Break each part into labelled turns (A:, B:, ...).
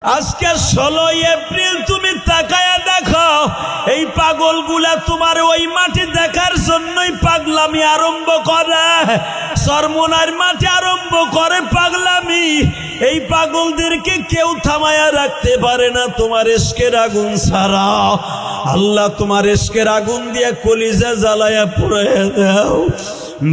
A: আজকে 16 এপ্রিল তুমি তাকায়া দেখো, এই পাগলগুলা তোমার ওই মাটি দেখার জন্যই পাগলামি আরম্ভ করে, চরমোনার মাটি আরম্ভ করে পাগলামি। এই পাগলদেরকে কেউ থামায়া রাখতে পারে না তোমার ইশকের আগুন ছাড়া। আল্লাহ তোমার ইশকের আগুন দিয়ে কলিজা জ্বালায়া পুড়াইয়া দাও।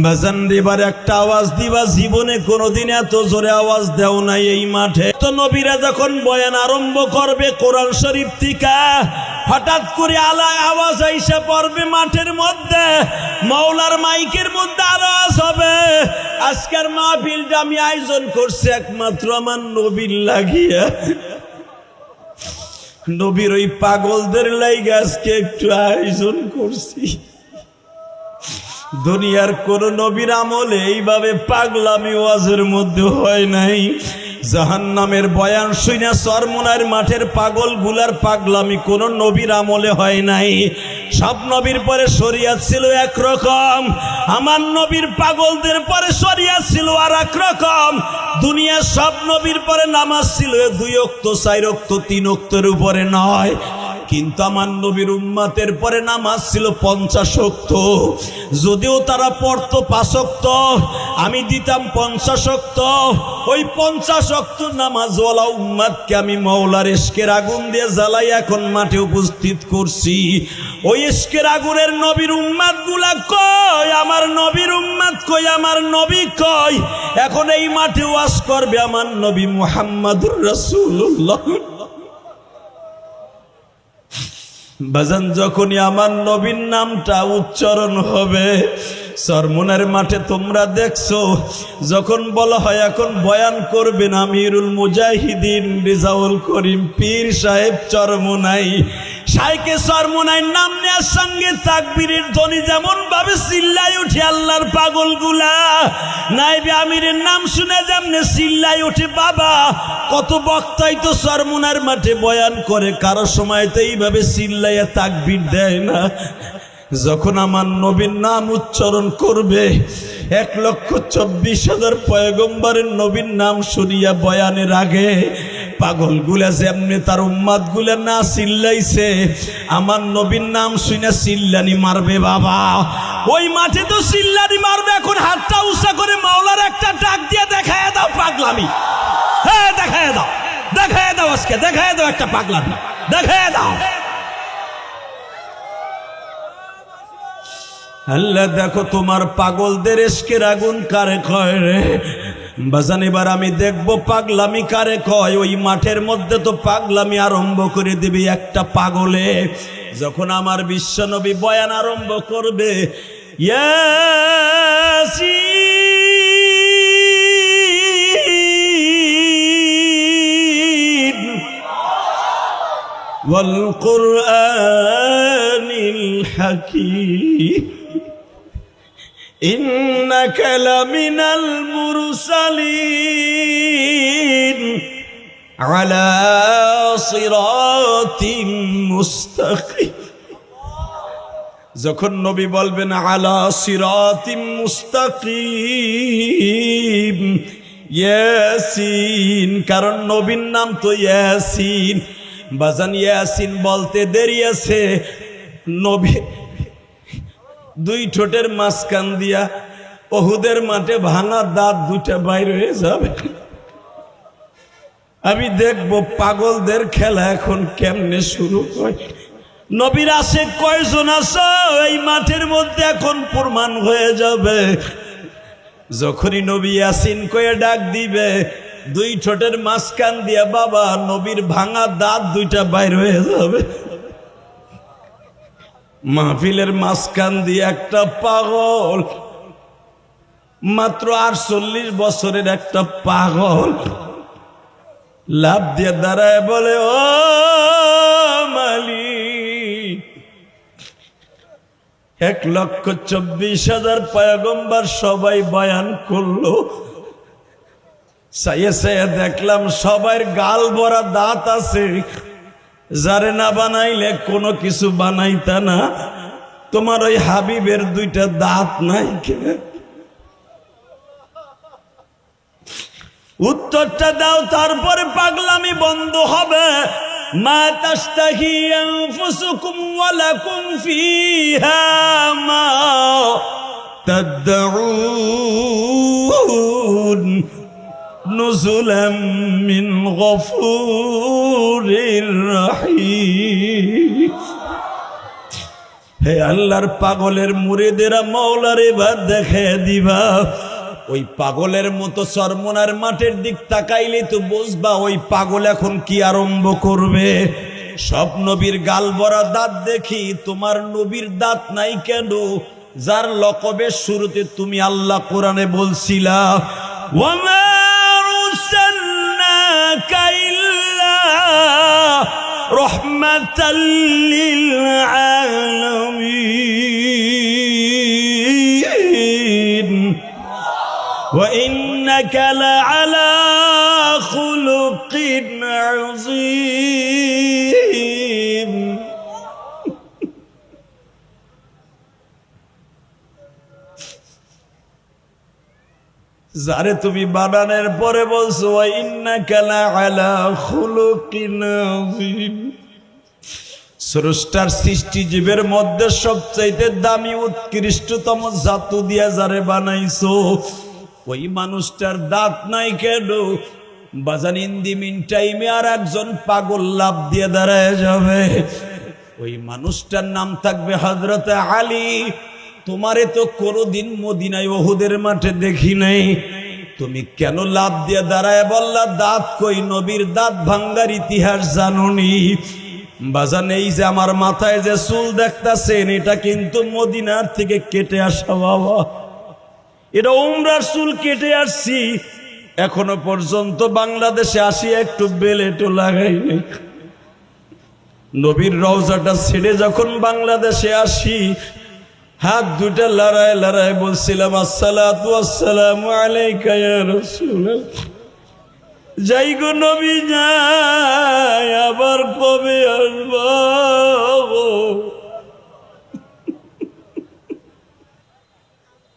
A: বাজান দিবার একটা আওয়াজ দিবা, জীবনে কোনোদিন এত জোরে আওয়াজ দেও নাই এই মাঠে। তো নবীরা যখন বয়ান আরম্ভ করবে কোরআন শরীফ থেকে, হঠাৎ করে আওয়াজ আইসা পড়বে মাঠের মধ্যে, মাওলার মাইকের মধ্যে আওয়াজ হবে। আজকের মাহফিলটা আমি আয়োজন করছি একমাত্র আমার নবীর লাগিয়া, নবীর ওই পাগলদের লাইগা আজকে একটু আয়োজন করছি। দুনিয়ার কোন নবীর আমলে এইভাবে পাগলামি ওয়াজের মধ্যে হয় নাই। জাহান্নামের বয়ান শুইনা চরমোনার মাঠের পাগল গুলার পাগলামি কোন নবীর আমলে হয় নাই। সব নবীর পরে শরিয়ত ছিল একরকম, আমার নবীর পাগলদের পরে শরিয়ত ছিল আর একরকম। দুনিয়ার সব নবীর পরে নামাজ ছিল 2 ওয়াক্ত 4 ওয়াক্ত 3 ওয়াক্তের উপরে নয়, কিন্তু আমার নবীর উম্মতের পরে নামাজ ছিল 50 ওয়াক্ত। যদিও তারা পড়তো 5 ওয়াক্ত, আমি দিতাম 50 ওয়াক্ত। ওই 50 ওয়াক্ত নামাজওয়ালা উম্মতকে আমি মাওলার ইশকের আগুন দিয়ে জ্বালাই এখন মাঠে উপস্থিত করছি। ওই ইশকের আগুনের নবীর উম্মত গুলা কই? আমার নবীর উম্মত কই? আমার নবী কই? এখন এই মাঠে ওয়াজ করবে আমার নবী মুহাম্মদুর রাসূলুল্লাহ। বাজান যখনই আমার নবীর নামটা উচ্চারণ হবে, চরমোনার মাঠে তোমরা দেখছো যখন বলা হয় এখন বয়ান করবেন আমিরুল মুজাহিদিন রিজাউল করিম পীর সাহেব চরমোনাই, শাইখে চরমোনাই নাম নেওয়ার সঙ্গে তাকবীরের ধ্বনি যেমন ভাবে চিল্লাই উঠে আল্লাহর পাগলগুলা, নাইবে আমিরের নাম শুনে যেমনে চিল্লাই উঠে। বাবা, কত বক্তাই তো চরমোনার মাঠে বয়ান করে, কারো সময় তো এইভাবে চিল্লাইয়া তাকবীর দেয় না। যখন আমার নবীর নাম উচ্চারণ করবে 1,24,000 পয়গম্বরের নবীর নাম শুনিয়া বয়ানের আগে পাগলগুলা যেমনি তার উম্মাদ গুলা না চিল্লাইছে, আমার নবীর নাম শুনে চিল্লানি মারবে। বাবা, ওই মাঠে তো চিল্লানি মারবে। এখন হাতটা উঁচা করে মাওলার একটা ডাক দিয়ে দেখায় দাও পাগলামি। হ্যাঁ, দেখায় দাও, দেখায় দাও, আজকে দেখায় দাও একটা পাগলামি, দেখায় দাও। আল্লাহ দেখো তোমার পাগলদের ইশকের আগুন কারে কয় রে বাজান। এবার আমি দেখবো পাগলামি কারে কয়। ওই মাঠের মধ্যে তো পাগলামি আরম্ভ করে দিবে একটা পাগলে। যখন আমার বিশ্বনবী বয়ান আরম্ভ করবে, ইয়াসিন ওয়াল কুরআনিল হাকীম ইন্নাকা লামিনাল মুরসালিন আলা সিরাতিম মুস্তাকিম। যখন নবী বলবেন আলা সিরাতিম মুস্তাকিম, ইয়াসিন, কারণ নবীর নাম তো ইয়াসিন। বাজান ইয়াসিন বলতে দেরি আছে, নবী 2 ঠোঁটের মাঝখান দিয়া ওহুদের মাঠে ভাঙা দাঁত 2টা বাইর হয়ে যাবে। আমি দেখবো পাগলদের খেলা এখন কেমনে শুরু হয়। নবীর আশেক কয়জন আছে এই মাঠের মধ্যে এখন প্রমাণ হয়ে যাবে। যখনই নবী ইয়াসিন কয়ে ডাক দিবে, 2 ঠোঁটের মাঝখান দিয়া বাবা নবীর ভাঙা দাঁত 2টা বাইর হয়ে যাবে। মাহফিলের মাঝখান দিয়ে একটা পাগল, মাত্র 48 বছরের একটা পাগল লাফ দিয়ে দাঁড়ায় বলে, ও মালিক, 1,24,000 পয়গম্বর সবাই বয়ান করলো, সাইয়ে সাইয়ে দেখলাম সবার গাল ভরা দাঁত আছে, যারে না বানাইলে কোনো কিছু বানাইতা না, তোমার ওই হাবিবের 2টা দাঁত নাই কে? উত্তরটা দাও, তারপরে পাগলামি বন্ধ হবে। মা তাশতাহি আনফুসুকুম ওয়া লাকুম ফিহা মা তাদউন নুজুলাম মিন গফুরির রহিম। হে আল্লাহর পাগলের মুরিদেরা, মাওলার এবার দেখে দিবা। ওই পাগলের মতো চরমনার মাঠের দিক তাকাইলে তো বুঝবা ওই পাগল এখন কি আরম্ভ করবে। সব নবীর গাল ভরা দাঁত দেখি, তোমার নবীর দাঁত নাই কেন? যার লকবের শুরুতে তুমি আল্লাহ কোরআনে বলছিলা ওয়ামা আরসালনাকা ইল্লা রাহমাতাল লিল আলামিন ওয়া ইন্নাকা লাআলা খুলুকিন আযীম। যারে তুমি বানানোর পরে বলছো ওয়া ইন্নাকা লাআলা খুলুকিন আযীম। স্রষ্টার সৃষ্টি জীবের মধ্যে সবচাইতে দামি উৎকৃষ্টতম জাতু দিয়া যারে বানাইছো, ওই মানুষটার দাঁত নাই কেন? বাজান ইন্দি মিন টাইমে আর একজন পাগল লাভ দিয়ে দাঁড়ায় যাবে, ওই মানুষটার নাম থাকবে হযরতে আলী। তোমারে তো কোনোদিন মদিনায় ওহুদের মাঠে দেখি নাই, তুমি কেন লাভ দিয়ে দাঁড়ায় বললা দাঁত কই? নবীর দাঁত ভাঙ্গার ইতিহাস জানোনি? বাজান এই যে আমার মাথায় যে চুল দেখতাছেন, এটা কিন্তু মদিনার থেকে কেটে আসা বাবা। এটা উমরার চুল কেটে আসছি, এখনো পর্যন্ত বাংলাদেশে আসি একটু বেলেটও লাগাইনি। নবীর রওজাটা ছেড়ে যখন বাংলাদেশে আসি, হাত দুটা লড়ায় লড়ায় বলছিলাম আসসালাতু ওয়াসসালামু আলাইকা ইয়া রাসূলুল্লাহ। যাই গো নবী যাই, আবার কবে আসবো?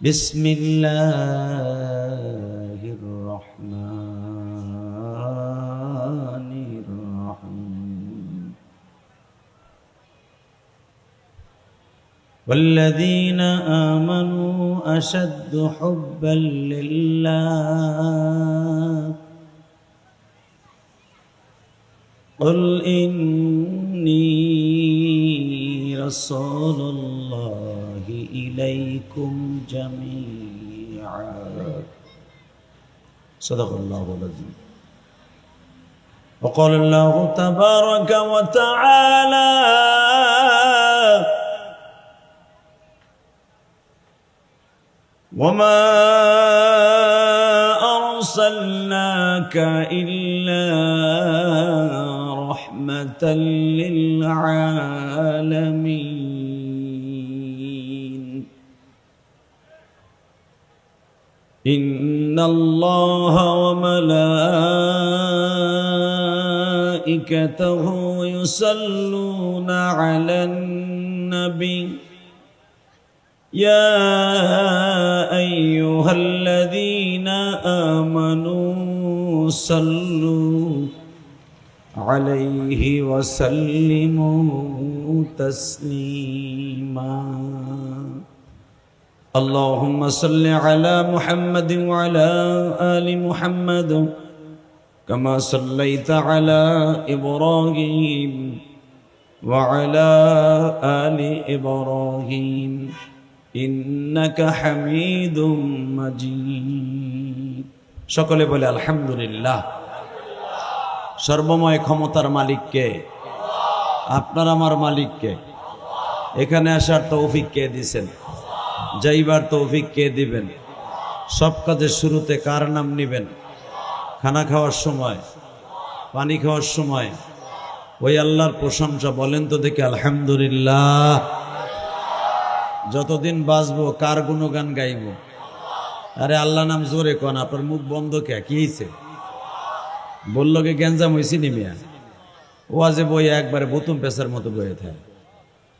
A: বিসমিল্লাহির রহমানির রহিম। والذين آمنوا أشد حبا لله قل إني رسول الله إليكم جميعا صدق الله العظيم. وقال الله تبارك وتعالى وما أرسلناك إلا رحمة للعالمين إن الله وملائكته يصلون على النبي يا أيها الذين آمنوا صلوا عليه وسلموا تسليما اللهم صل على محمد وعلى آل محمد كما صليت على إبراهيم وعلى آل إبراهيم إنك حميد مجيد সকলে বলে আলহামদুলিল্লাহ। সর্বময় ক্ষমতার মালিক কে? আপনার আমার মালিক কে? এখানে আসার তৌফিক কে দিবেন? যাইবার তৌফিক কে দিবেন? সব কাজের শুরুতে কার নাম নিবেন? খানা খাওয়ার সময়, পানি খাওয়ার সময় ওই আল্লাহর প্রশংসা বলেন তো দেখি আলহামদুলিল্লাহ। যতদিন বাঁচবো কার গুণগান গাইব? আরে আল্লাহ নাম জোরে কোন, আপনার মুখ বন্ধ কে? কি হয়েছে? বললো কি গ্যাঞ্জাম হয়েছি নিমিয়া? ওয়াজে বই একবারে বুতুম পেশার মতো বয়ে থাকে।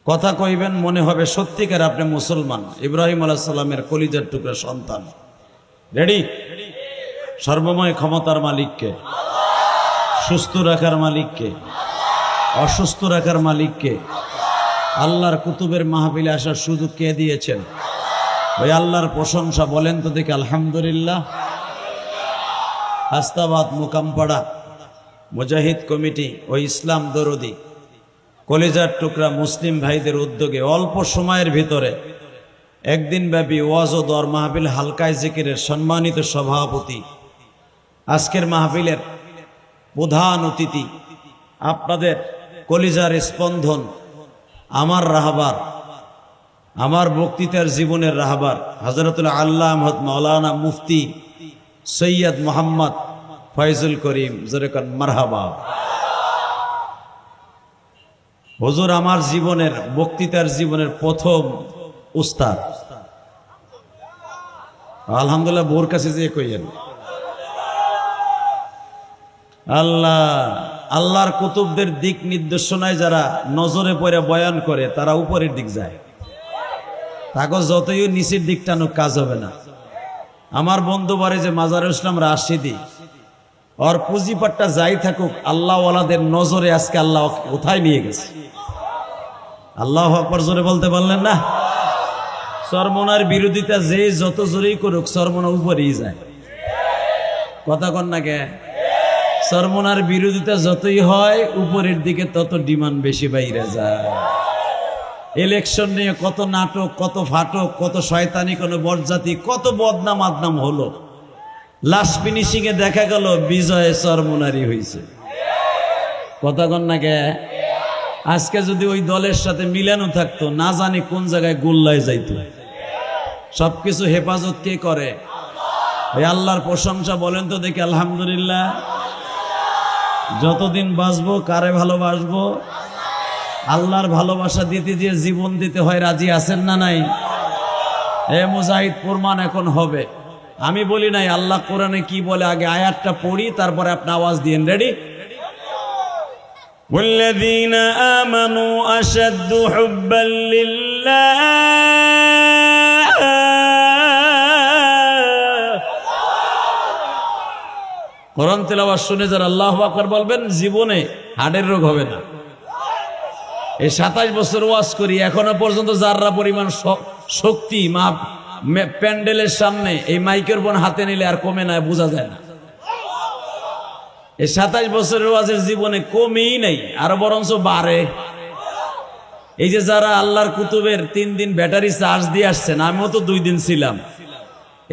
A: কথা কইবেন মনে হবে সত্যিকার আপনি মুসলমান, ইব্রাহিম আলাইহিস সালামের কলিজার টুকরা সন্তান। রেডি? সর্বময় ক্ষমতার মালিককে, সুস্থ রাখার মালিককে, অসুস্থ রাখার মালিককে। আল্লাহর কুতুবের মাহফিলে আসার সুযোগ কে দিয়েছেন? ওই আল্লাহর প্রশংসা বলেন তো দেখি আলহামদুলিল্লাহ। হাস্তাবাদ মোকামপাড়া মুজাহিদ কমিটি ও ইসলাম দরদি কলিজার টুকরা মুসলিম ভাইদের উদ্যোগে অল্প সময়ের ভিতরে একদিন ব্যাপী ওয়াজ ও দর মাহফিল হালকায় জিকিরের সম্মানিত সভাপতি, আজকের মাহফিলের প্রধান অতিথি, আপনাদের কলিজার স্পন্দন, আমার রাহবার, আমার বক্তৃতার জীবনের রাহবার হযরতুল আল্লামা মাওলানা মুফতি সৈয়দ মোহাম্মদ ফয়জুল করিম, জোরে কোন মারহাবা। হুজুর আমার জীবনের বক্তৃতার জীবনের প্রথম উস্তাদ। আলহামদুলিল্লাহ বোর কাছে যে কইয়েন আল্লাহর কুতুবদের দিক নির্দেশনায় যারা নজরে পড়ে বয়ান করে তারা উপরের দিক যায়, তাকে যতই নিচের দিক টানুক কাজ হবে না। আমার বন্ধু বাড়ি যে মাজারুল ইসলাম রাশিদি, ওর পুঁজিপাটটা যাই থাকুক, আল্লাহওয়ালাদের নজরে আজকে আল্লাহ কোথায় নিয়ে গেছে। আল্লাহু আকবার জোরে বলতে পারলেন না? সরমনার বিরোধিতা যে যত জোরেই করুক, সরমনা উপরেই যায়। কথা কন না কে? সরমনার বিরোধিতা যতই হয় উপরের দিকে তত ডিমান্ড বেশি বাইরে যায়। ইলেকশন নিয়ে কত নাটক, কত ফাটক, কত শয়তানি, কোন বরজাতি, কত বদনাম আদনাম হলো, লাস্ট ফিনিশিং এ দেখা গেল বিজয় সরমনারই হয়েছে। কথা কন না কে? আজকে যদি ওই দলের সাথে মিলানো থাকতো, না জানি কোন জায়গায় গোল্লায় যাইতো। সবকিছু হেফাজত কে করে? এই আল্লাহর প্রশংসা বলেন তো দেখি আলহামদুলিল্লাহ। যতদিন বাঁচবো কারে ভালোবাসবো? আল্লাহর ভালোবাসা দিতে দিয়ে জীবন দিতে হয়, রাজি আছেন না নাই? এ মুজাহিদ প্রমাণ এখন হবে। আমি বলি নাই, আল্লাহ কোরআনে কি বলে আগে আয়াতটা পড়ি, তারপরে আপনি আওয়াজ দিয়েন। রেডি? والذين آمنوا أشد حبا لله কোরআন তেলাওয়াত শুনে যারা আল্লাহু আকবার বলবেন, জীবনে হার্টের রোগ হবে না। এই 27 বছর ওয়াজ করি, এখনো পর্যন্ত যাররা পরিমাণ শক্তি প্যান্ডেলের সামনে এই মাইক্রোফোন হাতে নিলে আর কমে না, বোঝা যায় না। এই 27 বছরের ওয়াজের জীবনে কমেই নাই, আরো বরঞ্চ বাড়ে। এই যে যারা আল্লাহর কুতুবের 3 দিন ব্যাটারি চার্জ দিয়ে আসছেন, আমিও তো 2 দিন ছিলাম।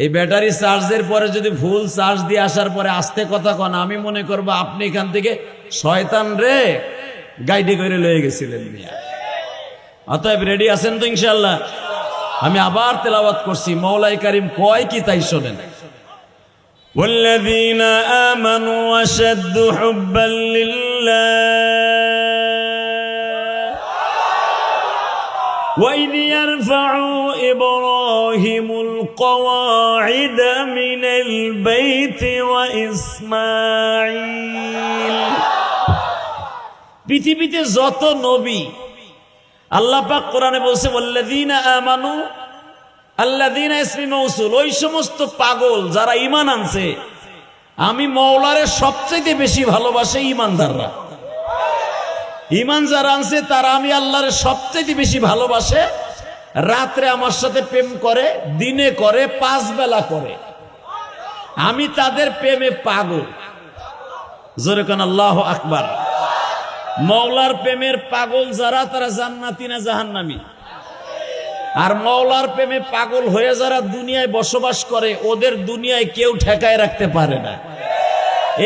A: এই ব্যাটারি চার্জের পরে যদি ফুল চার্জ দিয়ে আসার পরে আস্তে কথা কন, আমি মনে করবো আপনি এখান থেকে শয়তান রে গাইডে করে লয়ে গেছিলেন। অতএব রেডি আছেন তো ইনশাআল্লাহ? আমি আবার তেলাওয়াত করছি, মওলাই কারীম কয় কি তাই শোনেন। والذين آمنوا أشد حبا لله وإذ يرفع إبراهيم القواعد من البيت وإسماعيل। পৃথিবীতে যত নবী আল্লাহ পাক কোরআনে বলছে ওয়াল্লাযীনা আমানু, আল্লাযীনা ইসমি মৌসুল, ওই সমস্ত পাগল যারা ঈমান আনছে, আমি মওলারে সবচেয়ে বেশি ভালোবাসে ঈমানদাররা। ঈমান যারা আনছে তারা আমি আল্লাহরে সবচেয়ে বেশি ভালোবাসে। রাত্রে আমার সাথে প্রেম করে, দিনে করে, 5 বেলা করে। আমি তাদের প্রেমে পাগল। জোরে কোন আল্লাহু আকবার। মওলার প্রেমের পাগল যারা, তারা জান্নাতি না জাহান্নামী? আর মওলার প্রেমে পাগল হয়ে যারা দুনিয়ায় বসবাস করে, ওদের দুনিয়ায় কেউ ঠেকায় রাখতে পারে না।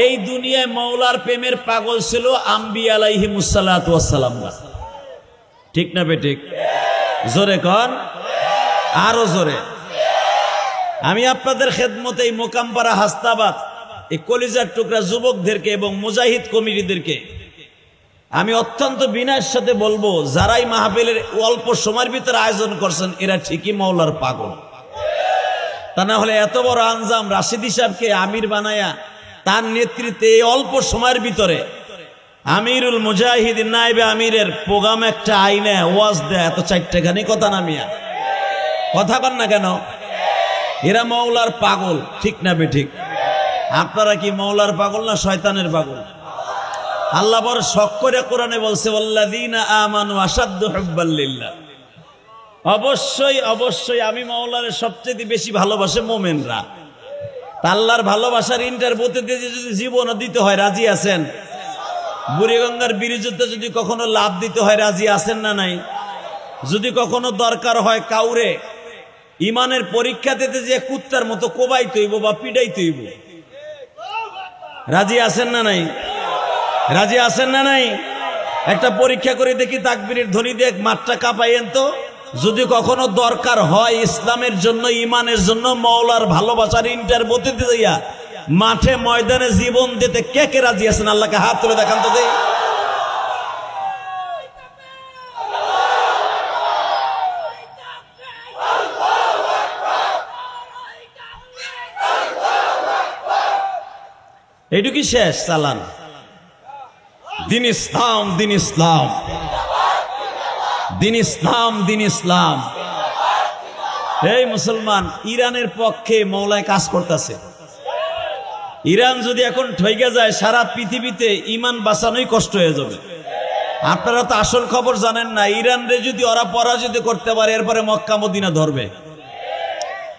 A: এই দুনিয়ায় মওলার প্রেমের পাগল ছিল আম্বিয়া আলাইহিমুস সালাতু ওয়াস সালাম। ঠিক না বেঠিক? জোরে কন, আরো জোরে। আমি আপনাদের খেদমতে এই মোকামপাড়া হাস্তাবাদ এই কলিজার টুকরা যুবকদেরকে এবং মুজাহিদ কমিটিদেরকে আমি অত্যন্ত বিনয়ের সাথে বলবো, যারাই মাহফিলের অল্প সময়ের ভিতরে আয়োজন করছেন, এরা ঠিকই মওলার পাগল। তা না হলে এত বড় আঞ্জাম রাশিদি সাহেবকে আমির বানায়া তার নেতৃত্বে এই অল্প সময়ের ভিতরে আমিরুল মুজাহিদিন নায়েবে আমিরের প্রোগ্রাম একটা আইনে ওয়াজ দেয়, এত 4টাখানি কথা নামিয়া। কথা কন না কেন? এরা মওলার পাগল। ঠিক না বেঠিক? আপনারা কি মওলার পাগল না শয়তানের পাগল? আল্লাহ বড় শখ করে কোরআনে বলছে ওয়াল্লাযীনা আমানু আশাদ্দু হুব্বাল লিল্লাহ। অবশ্যই অবশ্যই আমি মওলার সবচেয়ে বেশি ভালোবাসে মোমেনরা। আল্লাহর ভালোবাসার ইন্টারভিউতে যদি জীবন দিতে হয় রাজি আছেন? বুড়িগঙ্গার বিরুদ্ধে যদি কখনো লাভ দিতে হয় রাজি আছেন না নাই? যদি কখনো দরকার হয় কাউরে ইমানের পরীক্ষা দিতে যে কুত্তার মতো কোবাই তৈব বা পিডাই তৈব, রাজি আছেন না নাই? রাজি আছেন না নাই? একটা পরীক্ষা করে দেখি, তাকবীরের ধ্বনি দেখ মাঠটা কাঁপাইয়েন তো। যদি কখনো দরকার হয় ইসলামের জন্য ইমানের জন্য মওলার ভালোবাসার ইন্টারভিউ দিতে যাইয়া মাঠে ময়দানে জীবন দিতে কে কে রাজি আছেন? আল্লাহকে হাত তুলে দেখান তো দেই। এইটুকু শেষ চালান। দিন ইসলাম, দিন ইসলাম, দিন ইসলাম, দিন ইসলাম। এই মুসলমান, ইরানের পক্ষে মওলায় কাজ করতেছে। ইরান যদি এখন ঠইকে যায় সারা পৃথিবীতে ইমান বাঁচানোই কষ্ট হয়ে যাবে। আপনারা তো আসল খবর জানেন না। ইরানরে যদি ওরা পরাজিত করতে পারে এরপরে মক্কা মদিনা ধরবে,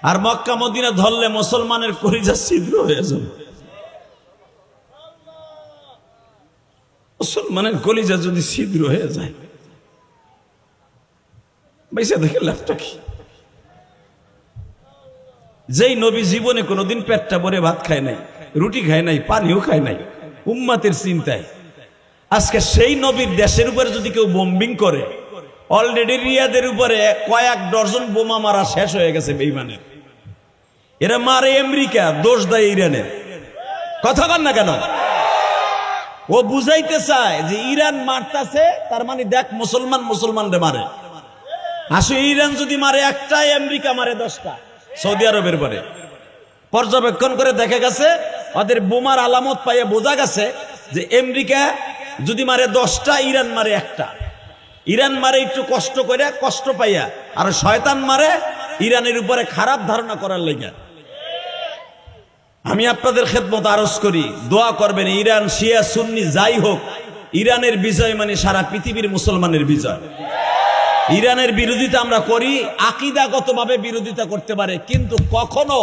A: আর মক্কা মদিনা ধরলে মুসলমানের কলিজা ছিদ্র হয়ে যাবে। মুসলমানের কলিজা যদি ছিদ্র হয়ে যায় বেঁচে দেখে লাভটা কি? যেই নবী জীবনে কোনোদিন পেটটা ভরে ভাত খায় নাই, রুটি খায় নাই, পানিও খায় নাই, উম্মাতের চিন্তায় আজকে সেই নবীর দেশের উপরে যদি কেউ বোম্বিং করে, অলরেডি রিয়াদের উপরে কয়েক ডজন বোমা মারা শেষ হয়ে গেছে বেঈমানের। এরা মারে আমেরিকা, দোষ দেয় ইরানের। কথা কন না কেন? ও বুঝাইতে চায় যে ইরান মারতাছে, তার মানে দেখ মুসলমান মুসলমানরে মারে। আসলে ইরান যদি মারে একটা, আমেরিকা মারে 10টা। সৌদি আরবের পরে পর্যবেক্ষণ করে দেখা গেছে ওদের বোমার আলামত পাইয়ে বোঝা গেছে যে আমেরিকা যদি মারে 10টা, ইরান মারে একটা। ইরান মারে একটু কষ্ট করে, কষ্ট পাইয়া, আর শয়তান মারে ইরানের উপরে খারাপ ধারণা করার লেগে। আমি আপনাদের খেদমত আরজ করি, দোয়া করবেন ইরান শিয়া সুন্নি যাই হোক, ইরানের বিজয় মানে সারা পৃথিবীর মুসলমানের বিজয়। ইরানের বিরোধিতা আমরা করি, আকীদাগতভাবে বিরোধিতা করতে পারে, কিন্তু কখনো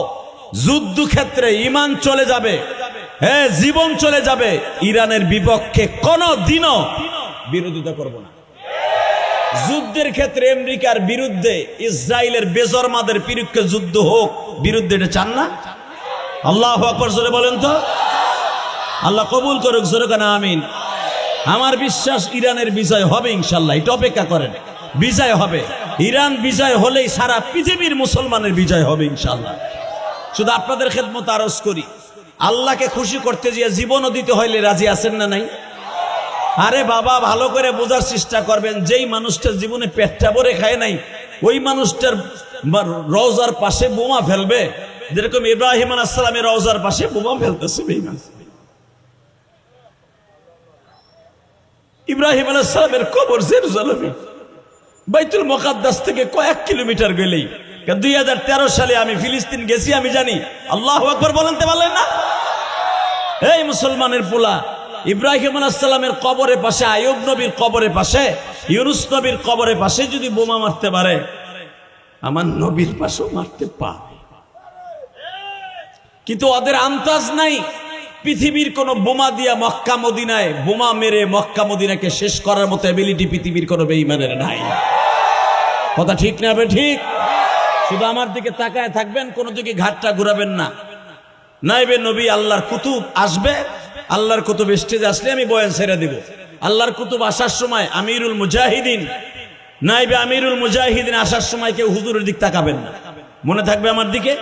A: যুদ্ধক্ষেত্রে ইমান চলে যাবে, হ্যাঁ জীবন চলে যাবে, ইরানের বিপক্ষে কোনো দিনও বিরোধিতা করব না। যুদ্ধের ক্ষেত্রে আমেরিকার বিরুদ্ধে ইসরায়েলের বেজরমাদের বিরুদ্ধে যুদ্ধ হোক, বিরুদ্ধে এটা চান না? আল্লাহু আকবার জোরে বলেন তো। আল্লাহ কবুল করুক, জোরে কেন আমিন। আমার বিশ্বাস ইরানের বিজয় হবে ইনশাল্লাহ, এটা অপেক্ষা করেন। বিজয় হবে, ইরান বিজয় হলেই সারা পৃথিবীর মুসলমানের বিজয় হবে ইনশাল্লাহ। শুধু আপনাদের খেদমত আরজ করি, আল্লাহকে খুশি করতে গিয়ে জীবনও দিতে হইলে রাজি আছেন না নাই? আরে বাবা, ভালো করে বোঝার চেষ্টা করবেন, যেই মানুষটার জীবনে পেটটা ভরে খায় নাই, ওই মানুষটার রওজার পাশে বোমা ফেলবে, যেরকম ইব্রাহিম আলাইহিস সালামের রওজার পাশে বোমা ফেলতেছে বেঈমান। ইব্রাহিম আলাইহিস সালামের কবর জেরুজালেমে, বাইতুল মুকাদ্দাস থেকে কয়েক কিলোমিটার গেলেই। 2013 সালে আমি ফিলিস্তিন গেছি, আমি জানি। আল্লাহু আকবার বলেন তো, বলেন না? এই মুসলমানের পোলা, ইব্রাহিম আলাইহিস সালামের কবরের পাশে, আইয়ুব নবীর কবরের পাশে, ইউনুস নবীর কবরের পাশে যদি বোমা মারতে পারে, আমার নবীর পাশেও মারতে পারে। কিন্তু ওদের আন্দাজ নাই পৃথিবীর কোন বোমা দিয়া মক্কা মদিনায় বোমা মেরে মক্কা মদিনাকে শেষ করার মতো এবিলিটি পৃথিবীর কোন বেঈমানের নাই। কথা ঠিক না? ঠিক। শুধু আমার দিকে তাকায় থাকবেন, কোন দিকে ঘাটটা ঘুরাবেন না। নাইবে নবী আল্লাহর কুতুব আসবে, আল্লাহর কুতুব স্টেজে আসলে আমি বয়ান ছেড়ে দিব। আল্লাহর কুতুব আসার সময় আমিরুল মুজাহিদিন, নাইবে আমিরুল মুজাহিদিন আসার সময় কেউ হুজুরের দিক তাকাবেন না। মনে থাকবে আমার দিকে,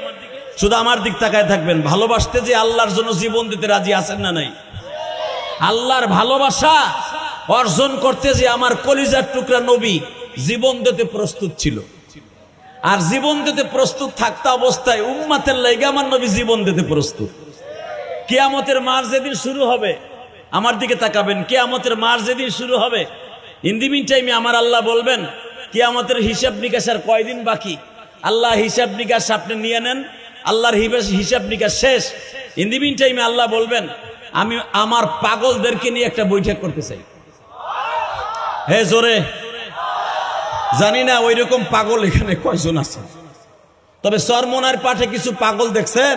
A: শুধু আমার দিক তাকায় থাকবেন। ভালোবাসতে যে আল্লাহর জন্য জীবন দিতে রাজি আছেন না নাই? আল্লাহর ভালোবাসা অর্জন করতে যে আমার কলিজার টুকরা নবী জীবন দিতে প্রস্তুত ছিল, আর জীবন দিতে প্রস্তুত থাকতে অবস্থায় উম্মাতের লাইগা আমার নবী জীবন দিতে প্রস্তুত। কিয়ামতের মার যেদিন শুরু হবে, আমার দিকে তাকাবেন, কিয়ামতের মার যেদিন শুরু হবে, ইন দি মিন টাইমে আমার আল্লাহ বলবেন কিয়ামতের হিসাব নিকাশ আর কয়দিন বাকি। আল্লাহ হিসাব নিকাশ আপনি নিয়ে নেন, আল্লাহর হিসাব নিকাশ শেষ, ইন দি মিন টাইমে আল্লাহ বলবেন আমি আমার পাগলদেরকে নিয়ে একটা বৈঠক করতে চাই। হে জোরে, জানি না ওই রকম পাগল এখানে কয়জন আছে, তবে চরমোনার পাঠে কিছু পাগল দেখছেন।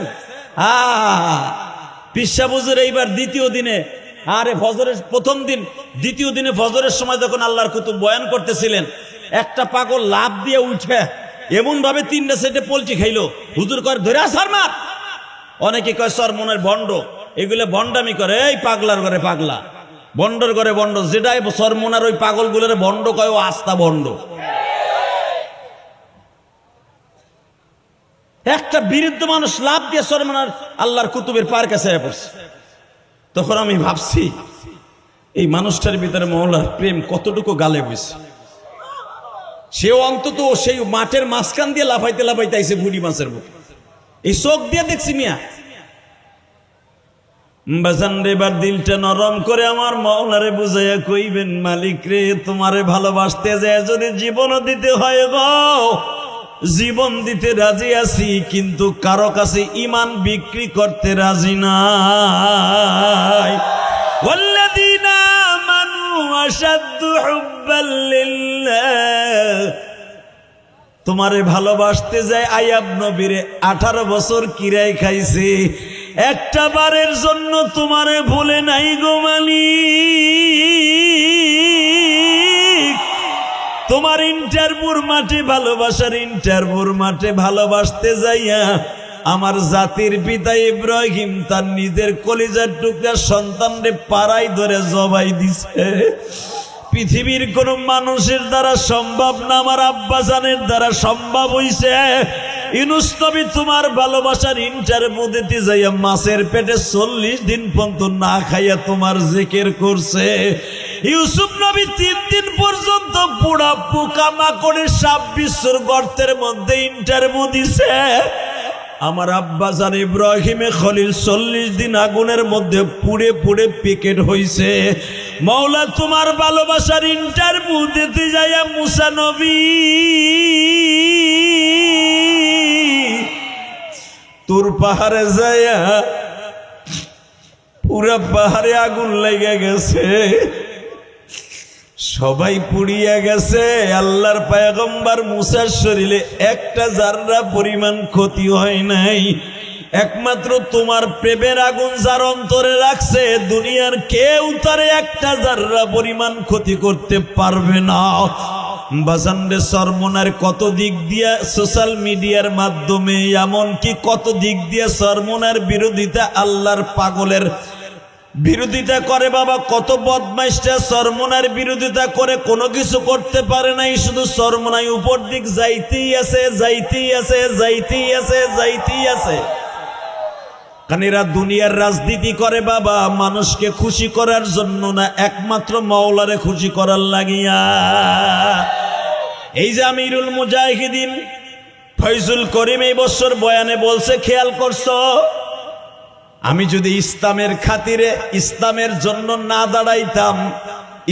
A: পিসা হুজুর এইবার দ্বিতীয় দিনে, আরে ফজরের প্রথম দিন দ্বিতীয় দিনে ফজরের সময় যখন আল্লাহর কুতুব বয়ান করতেছিলেন, একটা পাগল লাভ দিয়ে উঠে এমন ভাবে 3টা সেটে পোলট্রি খাইলো, হুজুর কয় ধরে আসার মার। অনেকে কয় চরমোনার ভণ্ড, এগুলো ভণ্ডামি করে। এই পাগলার ঘরে পাগলা, ভণ্ডর ঘরে ভণ্ড, যেটাই চরমোনার ওই পাগলগুলোর ভণ্ড কয় ও আস্তা ভণ্ড। একটা বিরুদ্ধ মানুষ লাভ দিয়ে চরমোনার আল্লাহর কুতুবের পার কাছে পড়ছে। তখন আমি ভাবছি এই মানুষটার ভিতরে মওলার প্রেম কতটুকু গালে বইছে। সেও অন্তত সেই মাঠের মাঝখান দিয়ে লাফাইতে লাফাইতে আইছে বুড়ি মাছের মতো। এই চোখ দিয়ে দেখছি মিয়া। বাজান রে, এবার দিলটা নরম করে আমার মওলারে বুঝাইয়া কইবেন, মালিক রে তোমারে ভালোবাসতে যায় যদি জীবনও দিতে হয় গো, জীবন দিতে রাজি আছি, কিন্তু কারো কাছে ঈমান বিক্রি করতে রাজি নাই। ওয়াল্লাযীনা আমানু আশাদ্দু হুব্বাল লিল্লাহ। তোমারে ভালোবাসতে যায় আয়াব নবীরে 18 বছর কিরাই খাইছে, একটা বারের জন্য তোমারে ভুলে নাই গো মালিক। তোমার ইন্টারভিউর মাঠে ভালোবাসার ইন্টারভিউর মাঠে ভালোবাসতে যাইয়া আমার জাতির পিতা ইব্রাহিম তার নিজের কলিজার টুকরা সন্তানরে পাড়ায় ধরে জবাই দিছে। পৃথিবীর কোন মানুষের দ্বারা সম্ভব না, আমার আব্বাজানের দ্বারা সম্ভব হইছে। ইউনূস নবী তোমার ভালোবাসার ইন্টারভিউ দিতে যাইয়া মাছের পেটে 40 দিন পর্যন্ত না খাইয়া তোমার জিকির করছে। ইউসুফ নবী 3 দিন পর্যন্ত পোড়া পোকামাকড়ের সাপ বিশ্বর গর্তের মধ্যে ইন্টারভিউ দিছে। আমার আব্বাজান ইব্রাহিমে খলিল 40 দিন আগুনের মধ্যে পুড়ে পুড়ে পিকেট হইছে। মওলা তোমার ভালোবাসার ইন্টারভিউ দিতে যাইয়া মুসা নবী তুর পাহাড়ে যাইয়া পুরা পাহাড়ে আগুন লেগে গেছে, সবাই পুড়িয়া গেছে। আল্লাহর পয়গম্বর মুসার শরীরে একটা জাররা পরিমাণ ক্ষতি হয় নাই। একমাত্র তোমার প্রেমের আগুন যার অন্তরে রাখছে, দুনিয়ার কেউ তারে একটা জাররা পরিমাণ ক্ষতি করতে পারবে না। বাজানরে চরমোনার কত দিক দিয়া সোশ্যাল মিডিয়ার মাধ্যমে, এমনকি কত দিক দিয়া চরমোনার বিরোধিতা, আল্লাহর পাগলের বিরোধিতা করে। বাবা কত বদমাইশটা চরমোনার বিরোধিতা করে কোনো কিছু করতে পারে নাই, শুধু চরমোনায় উপর দিক যাইতেই আছে, যাইতেই আছে, যাইতেই আছে, যাইতেই আছে। কারণ এরা দুনিয়ার রাজনীতি করে বাবা মানুষকে খুশি করার জন্য না, একমাত্র মওলারে খুশি করার লাগিয়া। এই যে আমিরুল মুজাহিদিন ফয়জুল করিম এই বছর বয়ানে বলছে, খেয়াল করছো, আমি যদি ইসলামের খাতিরে ইসলামের জন্য না দাঁড়াইতাম,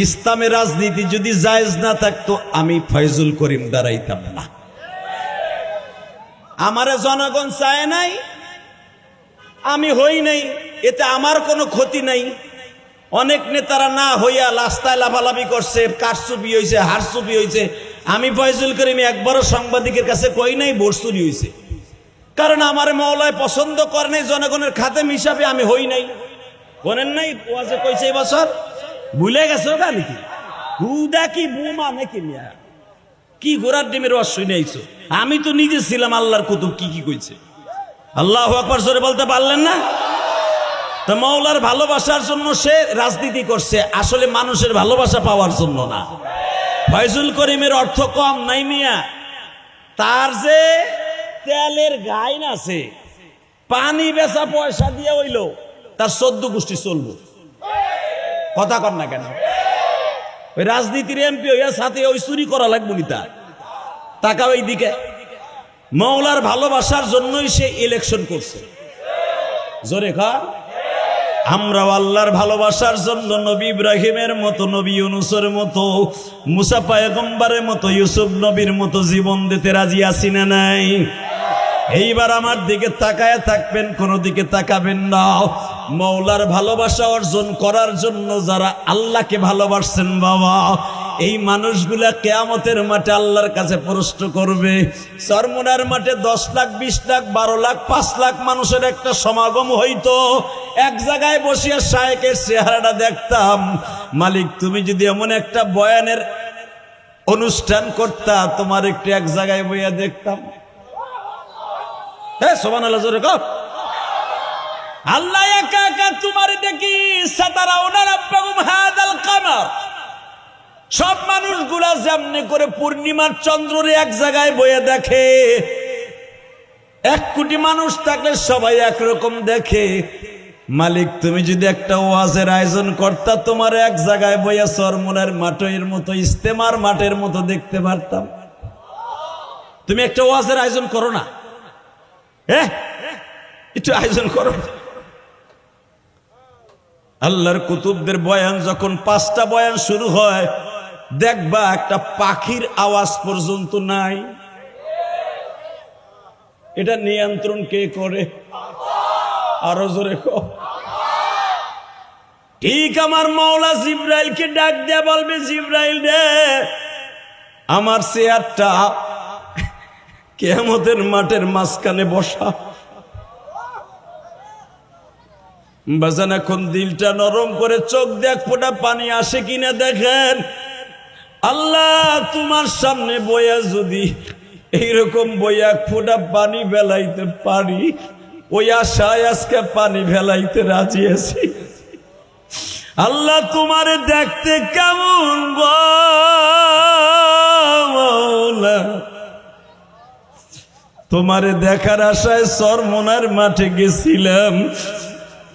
A: ইসলামের রাজনীতি যদি জায়েজ না থাকতো, আমি ফয়জুল করিম দাঁড়াইতাম না। আমারে জনগণ চায় নাই, আমি হই নাই, এতে আমার কোনো ক্ষতি নাই। অনেক নেতারা না হইয়া রাস্তায় লাফালাফি করছে, কারচুপি হয়েছে, হারচুপি হয়েছে। আমি ফয়জুল করিম একবারও সাংবাদিকের কাছে কই নাই ভোট চুরি হয়েছে, কারণ আমার মওলায় পছন্দ করে নাই, জনগণের খাতেম হিসাবে আমি হই নাই। বলেন নাই ওয়াজে কইছে এই বছর, ভুলে গেছো গা নাকি? হুদা কি বুমা নাকি মিয়া, কি ঘোড়ার ডিমের ওয়াজ শুনে আইছো? আমি তো নিজে ছিলাম আল্লাহর কুতুব, কি কি কইছে। আল্লাহু আকবার জোরে বলতে পারলেন না? তো মওলার ভালোবাসার জন্য সে রাজনীতি করছে, আসলে মানুষের ভালোবাসা পাওয়ার জন্য না। ফয়জুল করিমের অর্থ কম নাই মিয়া, তার যে তেলের গাইন আছে, পানি বেচা পয়সা দিয়ে হইল তার 14 গোষ্ঠী চলবো। কথা কর না কেন? ওই রাজনীতির এমপি হইয়া সাথে ওই চুরি করা লাগবো নি তার। টাকা ওই দিকে মওলার ভালোবাসার জন্যই সে ইলেকশন করছে। জোরে খা। আমরাও আল্লাহর ভালোবাসার জন্য নবী ইব্রাহিমের মতো, নবী ইউনূসের মতো, মুসা পয়গম্বরের মতো, ইউসুফ নবীর মতো জীবন দিতে রাজি আছি না নাই? এইবার আমার দিকে তাকায় থাকবেন, কোনো দিকে তাকাবেন না। মওলার ভালোবাসা অর্জন করার জন্য যারা আল্লাহকে ভালোবাসছেন বাবা, এই মানুষগুলা কিয়ামতের মাঠে আল্লাহর কাছে প্রশ্ন করবে। চরমোনার মাঠে 10 লাখ, 20 লাখ, 12 লাখ, 5 লাখ মানুষের একটা সমাগম হইতো, এক জায়গায় বসিয়া শায়েখের চেহারাটা দেখতাম। মালিক, তুমি যদি এমন একটা বয়ানের অনুষ্ঠান করতা, তোমার একটু এক জায়গায় বইয়া দেখতাম। হ্যাঁ, সুবহানাল্লাহ জোরে কর। আল্লাহ একা একা তোমার দেখি সাতারাউনা রাব্বাকুম হাযাল কামার। সব মানুষগুলা যেমনি করে পূর্ণিমার চন্দ্ররে এক জায়গায় বইয়ে দেখে, 1 কোটি মানুষ থাকলে সবাই একরকম দেখে। মালিক, তুমি যদি একটা ওয়াজের আয়োজন করতা, তোমার এক জায়গায় বইয়া চরমোনার মাঠের মতো, ইস্তেমার মাঠের মতো দেখতে পারতাম। তুমি একটা ওয়াজের আয়োজন করো না, একটু আয়োজন করো। আল্লাহর কুতুবদের বয়ান যখন 5টা বয়ান শুরু হয়, দেখবা একটা পাখির আওয়াজ পর্যন্ত নাই। এটা নিয়ন্ত্রণ কে করে? আরো জোরে কও। ঠিক আমার মাওলা জিব্রাইলকে ডাক দিয়ে বলবে, জিব্রাইল রে, আমার চেয়ারটা কিয়ামতের মাঠের মাঝখানে বসা। বাজান, এখন দিলটা নরম করে চোখ দিয়ে 1 ফোঁটা পানি আসে কিনা দেখেন। আল্লাহ, তোমার সামনে বইয়া যদি এইরকম বইয়া 1 ফোঁটা পানি ফেলাইতে পারি, ওই আশায় আজকে পানি ফেলাইতে রাজি আছি। আল্লাহ, তোমারে দেখতে কেমন গো মাওলা, তোমারে দেখার আশায় চরমোনার মাঠে গেছিলাম।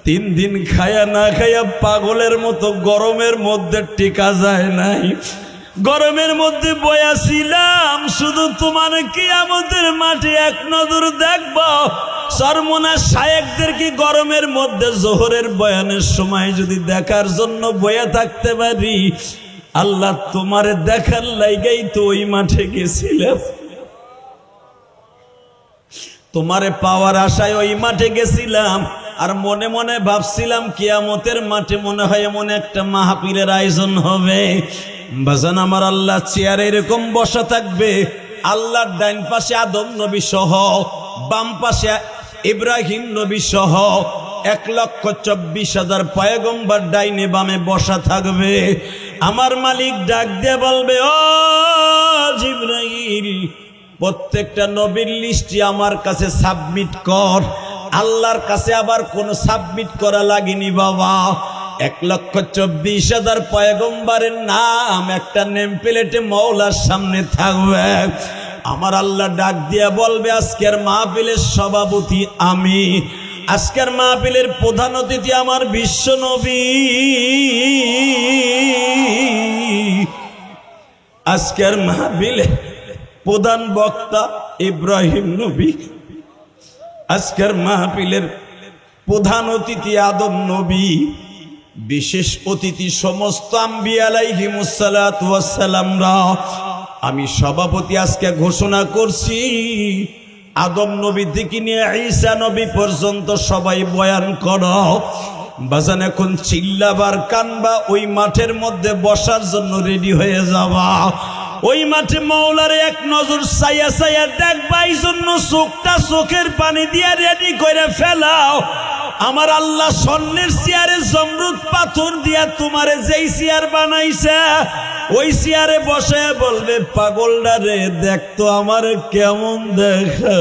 A: 3 দিন খায়া না খায়া পাগলের মতো গরমের মধ্যে টিকা যায় নাই। গরমের মধ্যে বয়াছিলাম, শুধু তোমার কিয়ামতের মাঠে এক নজর দেখব। চরমোনার শায়েখদেরকে গরমের মধ্যে জোহরের বয়ানের সময় যদি দেখার জন্য বয়া থাকতে পারি, আল্লাহ তোমারে দেখার লাইগাই তো ওই মাঠে গেছিলাম। তোমারে পাওয়ার আশায় ওই মাঠে গেছিলাম। আর মনে মনে ভাবছিলাম কিয়ামতের মাঠে মনে হয় এমন একটা মাহফিলের আয়োজন হবে। বাজান আমার, আল্লাহ চেয়ারে এরকম বসা থাকবে, আল্লাহর ডাইন পাশে আদম নবী সহ, বাম পাশে ইব্রাহিম নবী সহ 1,24,000 পয়গম্বর ডাইনে বামে বসা থাকবে। আমার মালিক ডাক দিয়ে বলবে, ও জিবরাইল, প্রত্যেকটা নবীর লিস্টটি আমার কাছে সাবমিট কর। আল্লাহর কাছে আবার কোনো সাবমিট করা লাগেনি বাবা। 1,24,000 পয়গম্বরের নাম একটা নেম প্লেটে মওলার সামনে থাকবে। আমার আল্লাহ ডাক দিয়া বলবে, আজকের মাহফিলের সভাপতি আমি, আজকের মাহফিলের প্রধান অতিথি আমার বিশ্ব নবী, আজকের মাহফিলের প্রধান বক্তা ইব্রাহিম নবী, আজকের মাহফিলের প্রধান অতিথি আদম নবী, বিশেষ অতিথি সমস্ত আম্বিয়া আলাইহিমুস সালাতু ওয়াস সালামরা। আমি সভাপতি আজকে ঘোষণা করছি, আদম নবী থেকে নিয়ে ঈসা নবী পর্যন্ত সবাই বয়ান করো। বাজান, এখন চিল্লাবার কানবা, ওই মাঠের মধ্যে বসার জন্য রেডি হয়ে যাবা। ওই মাঠে মওলারে এক নজর চাইয়া চাইয়া দেখবা, এই জন্য চোখের পানি দিয়া রেডি করে ফেলাও। আমার আল্লাহ স্বর্ণের চেয়ারে জমরুদ পাথর দিয়া তোমারে যেই চেয়ার বানাইছে, ওই চেয়ারে বসে বলবে, পাগলটা রে, দেখতো আমারে কেমন দেখা।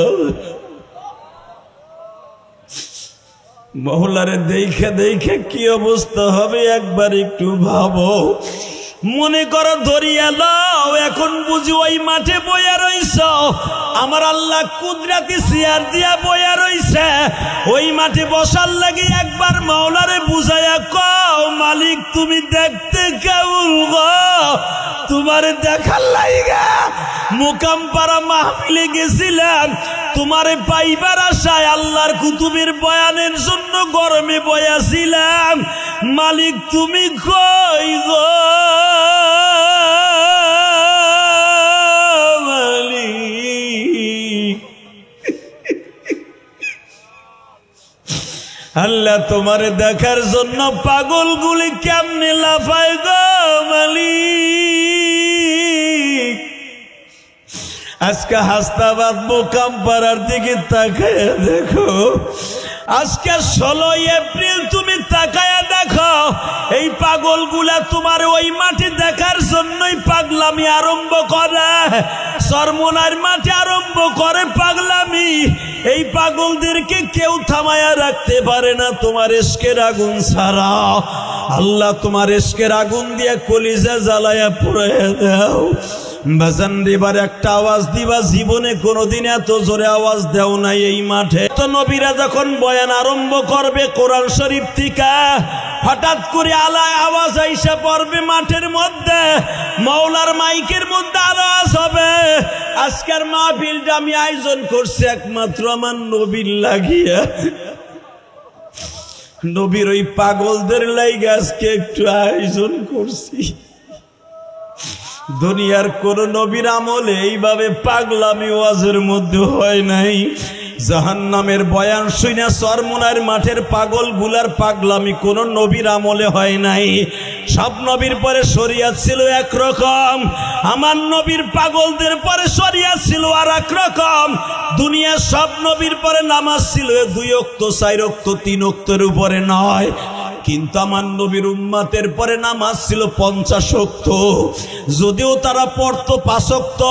A: মওলারে দেখে দেখে কি অবস্থা হবে একবার একটু ভাবো। মনে করো ধরিয়া লও, এখন বুঝি ওই মাঠে বইয়া রইছ, আমার আল্লাহ কুদরতি চেয়ার দিয়া বইয়া রইছে। ওই মাঠে বসার লাগে একবার মাওলারে বুঝাইয়া কও, মালিক তুমি দেখতে কেমন গো, তোমারে দেখার লাইগা মুকাম পাড়া মাহফিলে গেছিলাম, তোমারে পাইবার আশায় আল্লাহর কুতুবের বয়ানের জন্য গরমে বয়াছিলাম, মালিক তুমি কই গো মালিক। আল্লাহ তোমারে দেখার জন্য পাগলগুলি কেমনে লাফায় গো মালিক। আজকে হাসনাবাদ মোকামপাড়ার দিকে তাকায় দেখো, আজকে 16 এপ্রিল তুমি তাকায়া দেখো, এই পাগলগুলা তোমার ওই মাঠে দেখার জন্যই পাগলামি আরম্ভ করে, চরমোনার মাঠে আরম্ভ করে পাগলামি। এই পাগলদেরকে কেউ থামায়া রাখতে পারে না তোমার ইশকের আগুন ছাড়া। আল্লাহ তোমার ইশকের আগুন দিয়ে কলিজা জ্বালায়া পুড়াইয়া দাও। বাজান এবার একটা আওয়াজ দিবা, জীবনে কোনোদিন এত জোরে আওয়াজ দেও নাই এই মাঠে। তো নবীরা যখন বয়ান আরম্ভ করবে কোরআন শরীফ থেকে, হঠাৎ করে আলায় আওয়াজ আইসা পড়বে মাঠের মধ্যে, মাওলার মাইকের মধ্যে আওয়াজ হবে। আজকের মাহফিলটা আমি আয়োজন করছি একমাত্র আমার নবীর লাগিয়া, নবীর ওই পাগলদের লাইগা আজকে একটু আয়োজন করছি। দুনিয়ার কোন নবীর আমলে এইভাবে পাগলামি ওয়াজের মধ্যে হয় নাই। জাহান্নামের বয়ান শুনে চরমোনার মাঠের পাগল গুলার পাগলামি কোন নবীর আমলে হয় নাই। সব নবীর পরে শরিয়ত ছিল একরকম, আমার নবীর পাগলদের পরে শরিয়ত ছিল আর একরকম। দুনিয়ার সব নবীর পরে নামাজ ছিল 2 ওয়াক্ত 4 ওয়াক্ত 3 ওয়াক্তের উপরে নয়, কিন্তু আমার নবীর উম্মতের পরে নামাজ ছিল 50 ওয়াক্ত। যদিও তারা পড়তো 5 ওয়াক্ত,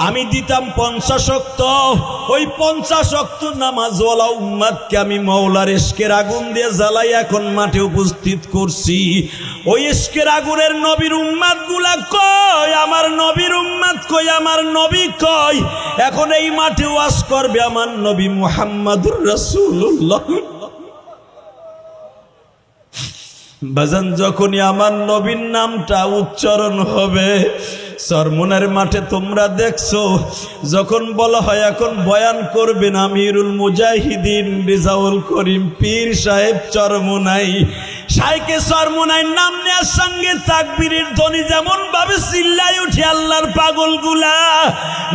A: আমি দিতাম 50 ওয়াক্ত। ওই 50 ওয়াক্ত নামাজওয়ালা উম্মতকে আমি মাওলার ইশকের আগুন দিয়ে জ্বালাই এখন মাঠে উপস্থিত করছি। ওই ইশকের আগুনের নবীর উম্মত গুলা কই? আমার নবীর উম্মত কই? আমার নবী কই? এখন এই মাঠে ওয়াজ করবে আমার নবী মুহাম্মদুর রাসূলুল্লাহ। বাজান যখনই আমার নবীর নামটা উচ্চারণ হবে, চরমোনার মাঠে তোমরা দেখছো যখন বলা হয় এখন বয়ান করবেন আমিরুল মুজাহিদিন রিজাউল করিম পীর সাহেব চরমোনাই, শাইখে চরমোনাই নাম নেওয়ার সঙ্গে তাকবীরের ধ্বনি যেমন ভাবে চিল্লাই উঠে আল্লাহর পাগলগুলা,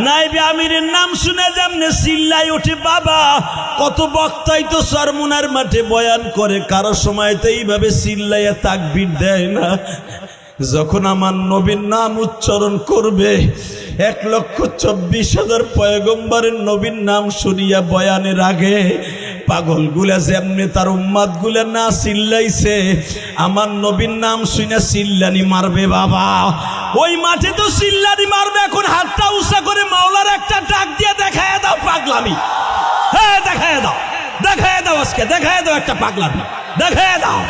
A: নাইবে আমিরের নাম শুনে যেমনে চিল্লাই উঠে। বাবা, কত বক্তাই তো চরমোনার মাঠে বয়ান করে, কারো সময় তো এইভাবে চিল্লাইয়া তাকবীর দেয় না। যখন আমার নবীর নাম উচ্চারণ করবে 1,24,000 পয়গম্বরের নবীর নাম শুনিয়া বয়ানের আগে পাগলগুলা যেমনি তার উম্মাদ গুলা না চিল্লাইছে, আমার নবীর নাম শুনে চিল্লানি মারবে। বাবা, ওই মাঠে তো চিল্লানি মারবে। এখন হাতটা উঁচা করে মাওলার একটা ডাক দিয়ে দেখায় দাও পাগলামি। হ্যাঁ, দেখায় দাও, দেখায় দাও, আজকে দেখায় দাও একটা পাগলামি, দেখায় দাও।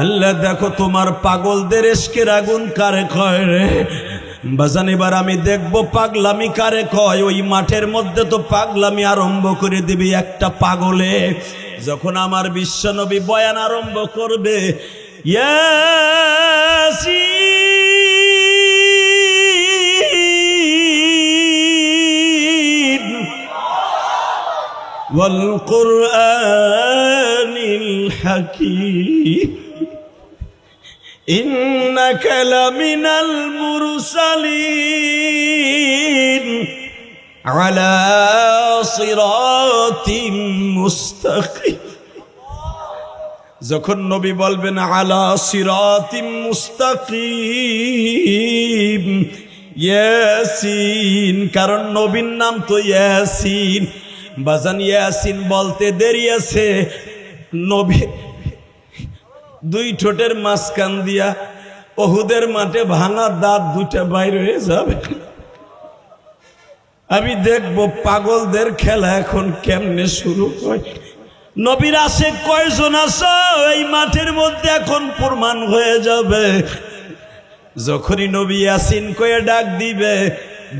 A: আল্লাহ দেখো তোমার পাগলদের ইশকের আগুন কারে কয় রে বাজান। এবার আমি দেখবো পাগলামি কারে কয়। ওই মাঠের মধ্যে তো পাগলামি আরম্ভ করে দিবে একটা পাগলে। যখন আমার বিশ্বনবী বয়ান আরম্ভ করবে, ইয়াসিন ওয়াল কুরআনিল হাকীম ইন্নাকা লামিনাল মুরসালিন আলা সিরাতিম মুস্তাকিম। যখন নবী বলবেন আলা সিরাতিম মুস্তাকিম, ইয়াসিন, কারণ নবীর নাম তো ইয়াসিন। বাজান ইয়াসিন বলতে দেরি আছে, নবী 2 ঠোঁটের মাঝখান দিয়া ওহুদের মাঠে ভাঙা দাঁত 2টা বাইর হয়ে যাবে। আমি দেখবো পাগলদের খেলা এখন কেমনে শুরু হয়। নবীর আশেক কয়জন আছে এই মাঠের মধ্যে এখন প্রমাণ হয়ে যাবে। যখনই নবী ইয়াসিন কয়ে ডাক দিবে,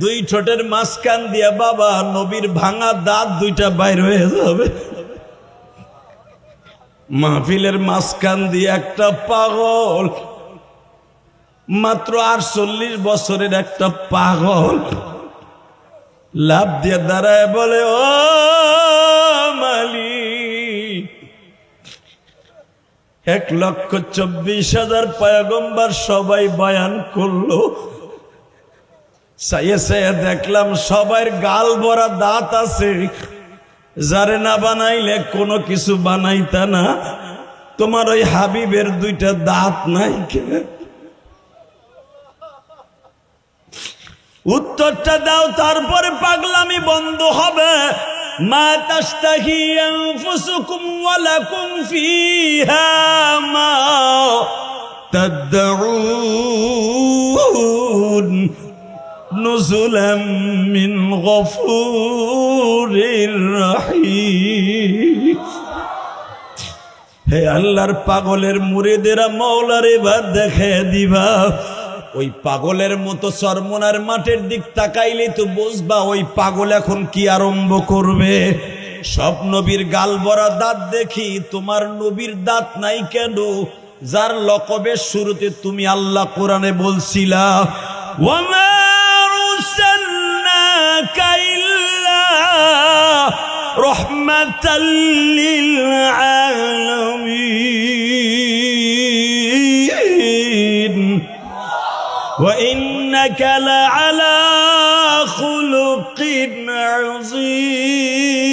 A: 2 ঠোঁটের মাঝখান দিয়া বাবা নবীর ভাঙা দাঁত 2টা বাইর হয়ে যাবে। মাহফিলের মাঝখান দিয়ে একটা পাগল, মাত্র 48 বছরের একটা পাগল লাফ দিয়ে দাঁড়ায় বলে, ও মালিক, 1,24,000 পয়গম্বর সবাই বয়ান করলো, চাইয়ে চাইয়ে দেখলাম সবার গাল ভরা দাঁত আছে, যারে না বানাইলে কোনো কিছু বানাইতা না। তোমার ওই হাবিবের দুইটা দাঁত নাই কেন? উত্তরটা দাও, তারপরে পাগলামি বন্ধ হবে। মা তাশতাহি আনফুসুকুম ওয়া লাকুম ফিহা মা তাদউন নুজুলাম মিন গফুরির রহিম। হে আল্লাহর পাগলের মুরিদেরা, মাওলার এবার দেখে দিবা। ওই পাগলের মতো চরমোনার মাঠের দিক তাকাইলেই তো বুঝবা ওই পাগল এখন কি আরম্ভ করবে। সব নবীর গাল ভরা দাঁত দেখি, তোমার নবীর দাঁত নাই কেন? যার লকবের শুরুতে তুমি আল্লাহ কোরআনে বলছিলা ওয়ামা আরসালনাকা ইল্লা রাহমাতাল লিল আলামিন ওয়া ইন্নাকা লাআলা খুলুকিন আযীম।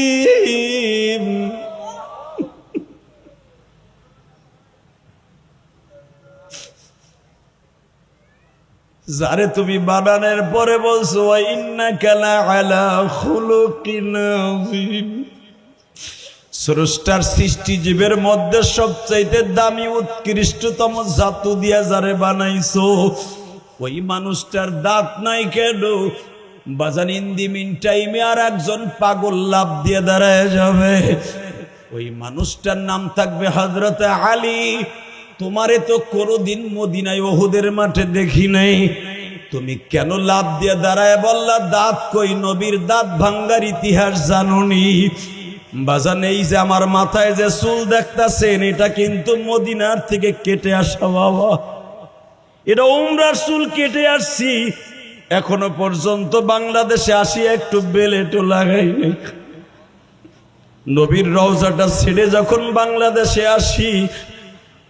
A: যারে তুমি বানানোর পরে বলছো ওয়া ইন্নাকা লাআলা খুলুকিন আযীম। স্রষ্টার সৃষ্টি জীবের মধ্যে সবচাইতে দামি উৎকৃষ্টতম জাতু দিয়া যারে বানাইছো, ওই মানুষটার দাঁত নাই কেন? বাজান ইন্দি মিন টাইমে আর একজন পাগল লাভ দিয়ে দাঁড়ায় যাবে। ওই মানুষটার নাম থাকবে হযরতে আলী। তোমারে তো কোনোদিন মদিনায় উহুদের মাঠে দেখি নাই, তুমি কেন লাভ দিয়ে দাঁড়ায় বললা দাঁত কই? নবীর দাঁত ভাঙ্গার ইতিহাস জানোনি? বাজান এই যে আমার মাথায় যে চুল দেখতাছেন, এটা কিন্তু মদিনার থেকে কেটে আসা বাবা। এটা উমরার চুল কেটে আসছি, এখনো পর্যন্ত বাংলাদেশে আসি একটু বেলেটও লাগাই নাই। নবীর রওজাটা ছেড়ে যখন বাংলাদেশে আসি,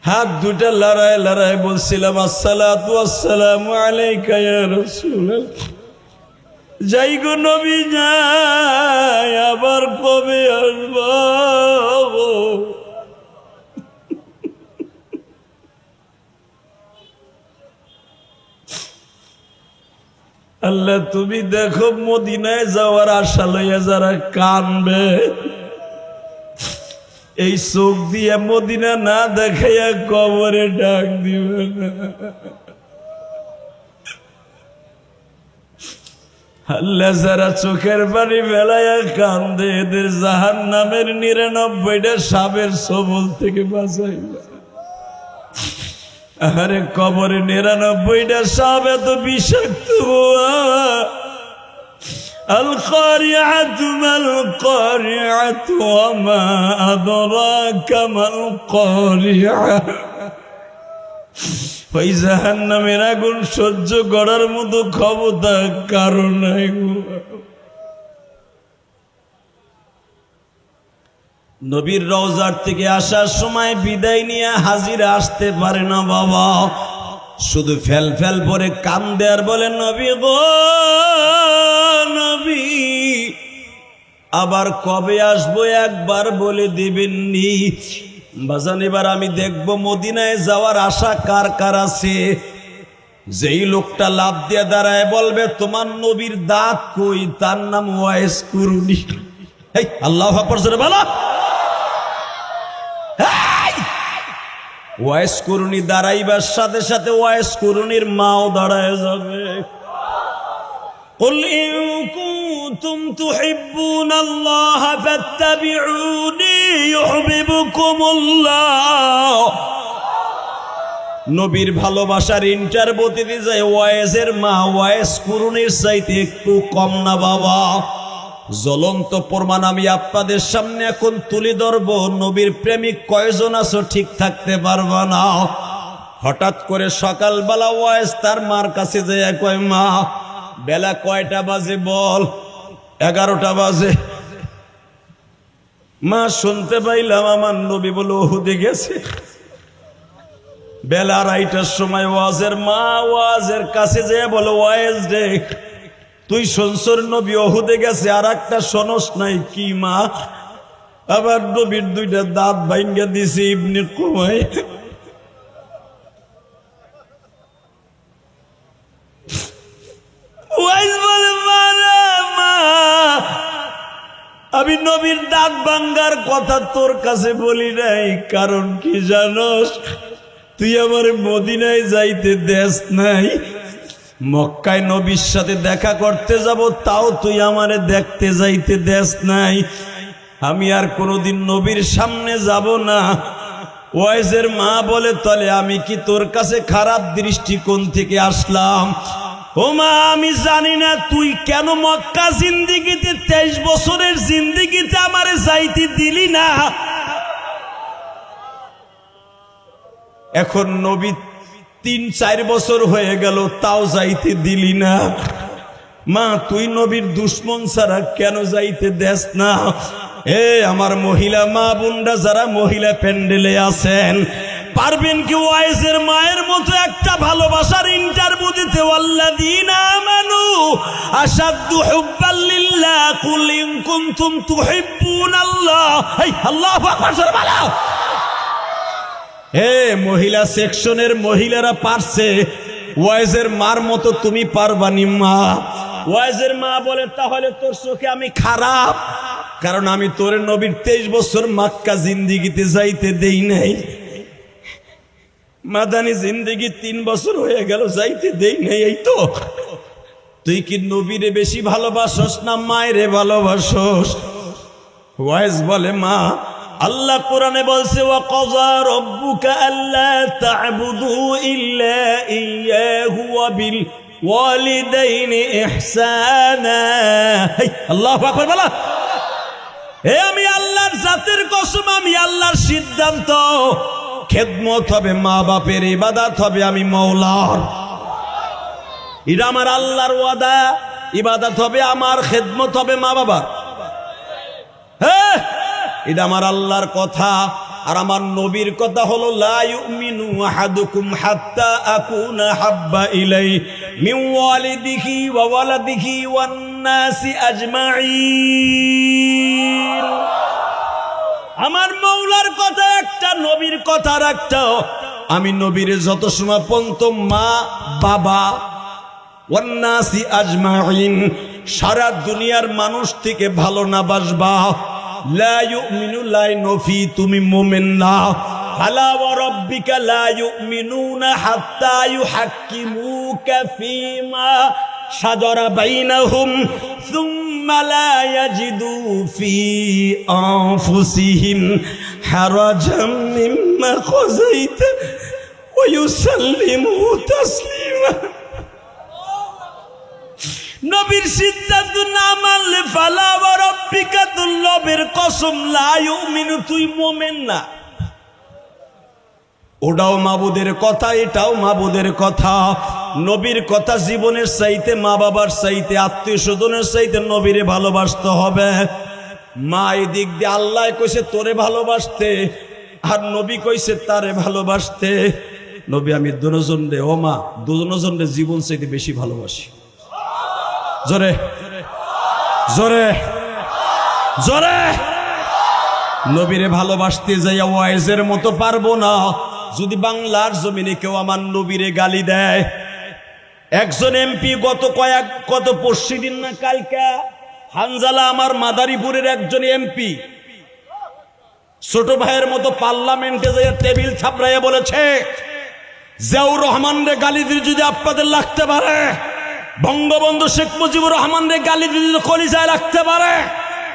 A: হাত দুটা লড়ায় লড়ায় বলছিলাম আসসালাতু ওয়াসসালামু আলাইকা ইয়া রাসূলুল্লাহ। যাই গো নবী যাই, আবার কবে আসবো? আল্লাহ তুমি দেখো, মদিনায় যাওয়ার আশা লইয়া যারা কানবে, এই চোখ দিয়ে মদিনা না দেখাইয়া কবরে ডাক দিবে না। আল্লাহ যারা চোখের পানি বেলায়া কান্দে, এদের জাহান্নামের ৯৯টা সাপের ছোবল থেকে বাঁচাইবে। আরে কবরে ৯৯টা সাপ এত বিষাক্ত। আল কারিআতু মাল কারিআতু ওয়া মা আদরাকা মাল কারিআ। ওই জাহান্নামের আগুন সহ্য করার মতো ক্ষমতা কারো নাই। নবীর রওজার থেকে আসার সময় বিদায় নিয়ে হাজিরা আসতে পারে না বাবা, শুধু ফেল ফেল পরে কান্দে আর বলে নবী গো নবী, আবার কবে আসবো একবার বলে দিবেননি? বাজান এবার আমি দেখব মদিনায় যাওয়ার আশা কার কার আছে। যেই লোকটা লাভ দিয়ে দাঁড়ায় বলবে তোমার নবীর দাঁত কই, তার নাম ওয়াইস কুরুনি। আল্লাহু আকবার জোরে বলো। ওয়াইস কুরুনি দাঁড়াইবার সাথে সাথে ওয়াইস কুরুনির মাও দাঁড়ায় যাবে। قل إن كنتم تحبون الله فاتبعوني يحببكم الله। নবীর ভালোবাসার ইন্টারভিউ দিতে যায় ওয়াইসের মা ওয়াইস কুরুনির চাইতে একটু কম না বাবা। জ্বলন্ত প্রমাণ আমি আপনাদের সামনে এখন তুলে ধরব। নবীর প্রেমিক কয়জন আছো ঠিক থাকতে পারবা না। হঠাৎ করে সকালবেলা ওয়াইস তার মার কাছে যায় কয় মা বেলা কয়টা বাজে বল? 11টা বাজে। মা শুনতে পাইলাম আমার নবী বলে উহুদে গেছে। বেলা 2:30টার সময় ওয়াজের মা ওয়াজের কাছে যেয়ে বলে ওয়াইস রে, তুই শুনছর নবী উহুদে গেছে, আর একটা শোনস নাই? কি মা? আবার নবীর দুইটা দাঁত ভাঙ্গা দিছে ইবনে কুমাই। ওয়াইস বলে মা, আমি নবীর দাঁত ভাঙ্গার কথা তোর কাছে বলি নাই, কারণ কি জানোস? তুই আমার মদিনায় যাইতে দেশ নাই, মক্কায় নবীর সাথে দেখা করতে যাব, তাও তুই আমারে দেখতে যাইতে দেশ নাই। আমি আর কোনোদিন নবীর সামনে যাব না। ওয়াইজের মা বলে, তাহলে আমি কি তোর কাছে খারাপ দৃষ্টিকোণ থেকে আসলাম? ও মা, আমি জানি না তুই কেন মক্কা জিন্দিগিতে 23 বছরের জিন্দিগিতে আমারে যাইতে দিলি না। এখন নবী 3-4 বছর হয়ে গেল, তাও যাইতে দিলি না। মা, তুই নবীর দুশ্মন ছাড়া কেন যাইতে দেস না? আমার মহিলা মা বোনরা যারা মহিলা প্যান্ডেলে আছেন, পারবেন কি ওয়াইজের মায়ের মতো একটা ভালোবাসার ইন্টারভিউ দিতে? ওয়াল্লাযীনা আমানু আশাদ্দু হুব্বাল লিল্লাহ কুল ইন কুনতুম তুহিব্বুনাল্লাহ। আল্লাহু আকবার জোরে বলো। মহিলা সেকশনের মহিলারা পারছে, ওয়াইজের মার মতো তুমি পারবানি মা? ওয়াইজের মা বলে, তাহলে তোর চোখে আমি খারাপ, কারণ আমি তোর নবীর 23 বছর মক্কা জিন্দিগিতে যাইতে দেই নাই। মাদানী জিন্দিগি 3 বছর হয়ে গেল, যাইতে দেই নাই। এই তো তুই কি নবীরে বেশি ভালোবাসস না মায়েরে ভালোবাসস? ওয়াইজ বলে, মা, আল্লাহ কোরআনে বলছে, ওয়া ক্বাযা রাব্বুকা আল্লা তা'বুদু ইল্লা ইয়্যাহু ওয়া বিল ওয়ালিদাইনি ইহসানা। আল্লাহু আকবার বলো। আমি আল্লাহর জাতের কসম, আমি আল্লাহর সিদ্ধান্ত, খেদমত হবে মা বাপের, ইবাদত হবে আমি মওলার। এটা আমার আল্লাহর ওয়াদা, ইবাদত হবে আমার, খেদমত হবে মা বাবার। এটা আমার আল্লাহর কথা। আর আমার নবীর কথা হলো, লা ইউমিনু আহাদুকুম হাত্তা আকুনা হাব্বা ইলাইহি মিন ওয়ালিদিহি ওয়া ওয়ালাদিহি ওয়ান নাসি আজমাইন। আমার মওলার কথা একটা, নবীর কথা আর একটা। আমি নবীর যত সময় পর্যন্ত মা বাবা ওয়ান নাসি আজমাইন, সারা দুনিয়ার মানুষ থেকে ভালো না বাসবা, লা ইউমিনু লা নফি, তুমি মুমিন না। ফালা ওয়া রাব্বিকা লা ইউমিনুনা হাত্তা ইউহাক্কিমুকা ফীমা শাজারা বাইনাহুম সুম্মা লা ইয়াজিদু ফি আনফুসিহিম হারাজাম মিম্মা কাযাইতা ওয়া ইউসাল্লিমু তাসলিমা। নবীর সিদ্ধান্ত না মানলে ফালা ওয়া রাব্বিকা, তুল্লবের কসম, লা ইউমিনু, তুই মুমিন না। ওটাও মাবুদের কথা, এটাও মাবুদের কথা। নবীর কথা জীবনের চাইতে, মা বাবার চাইতে, আত্মীয় স্বজনের চাইতে নবীরে ভালোবাসতে হবে। মা এদিক দিয়ে আল্লাহ কইছে তোরে ভালোবাসতে, আর নবী কইছে তারে ভালোবাসতে। নবী, আমি দুজন রে, ও মা, দুজন রে জীবন চাইতে বেশি ভালোবাসি। জোরে জোরে জোরে। নবীরে ভালোবাসতে যাইয়া ওয়াইজের মতো পারবো না। যদি বাংলার জমিনে কেউ আমার নবীরে গালি দেয়, একজন এমপি গত পরশুদিন না কালকা, হানজালা আমার মাদারীপুরের একজন এমপি ছোট ভাইয়ের মতো পার্লামেন্টে যাইয়া টেবিল থাপড়াইয়া বলেছে, জিয়াউর রহমান রে গালি দিয়ে যদি আপনাদের লাগতে পারে, বঙ্গবন্ধু শেখ মুজিবুর রহমান রে গালি দিয়ে কলিজায় রাখতে পারে,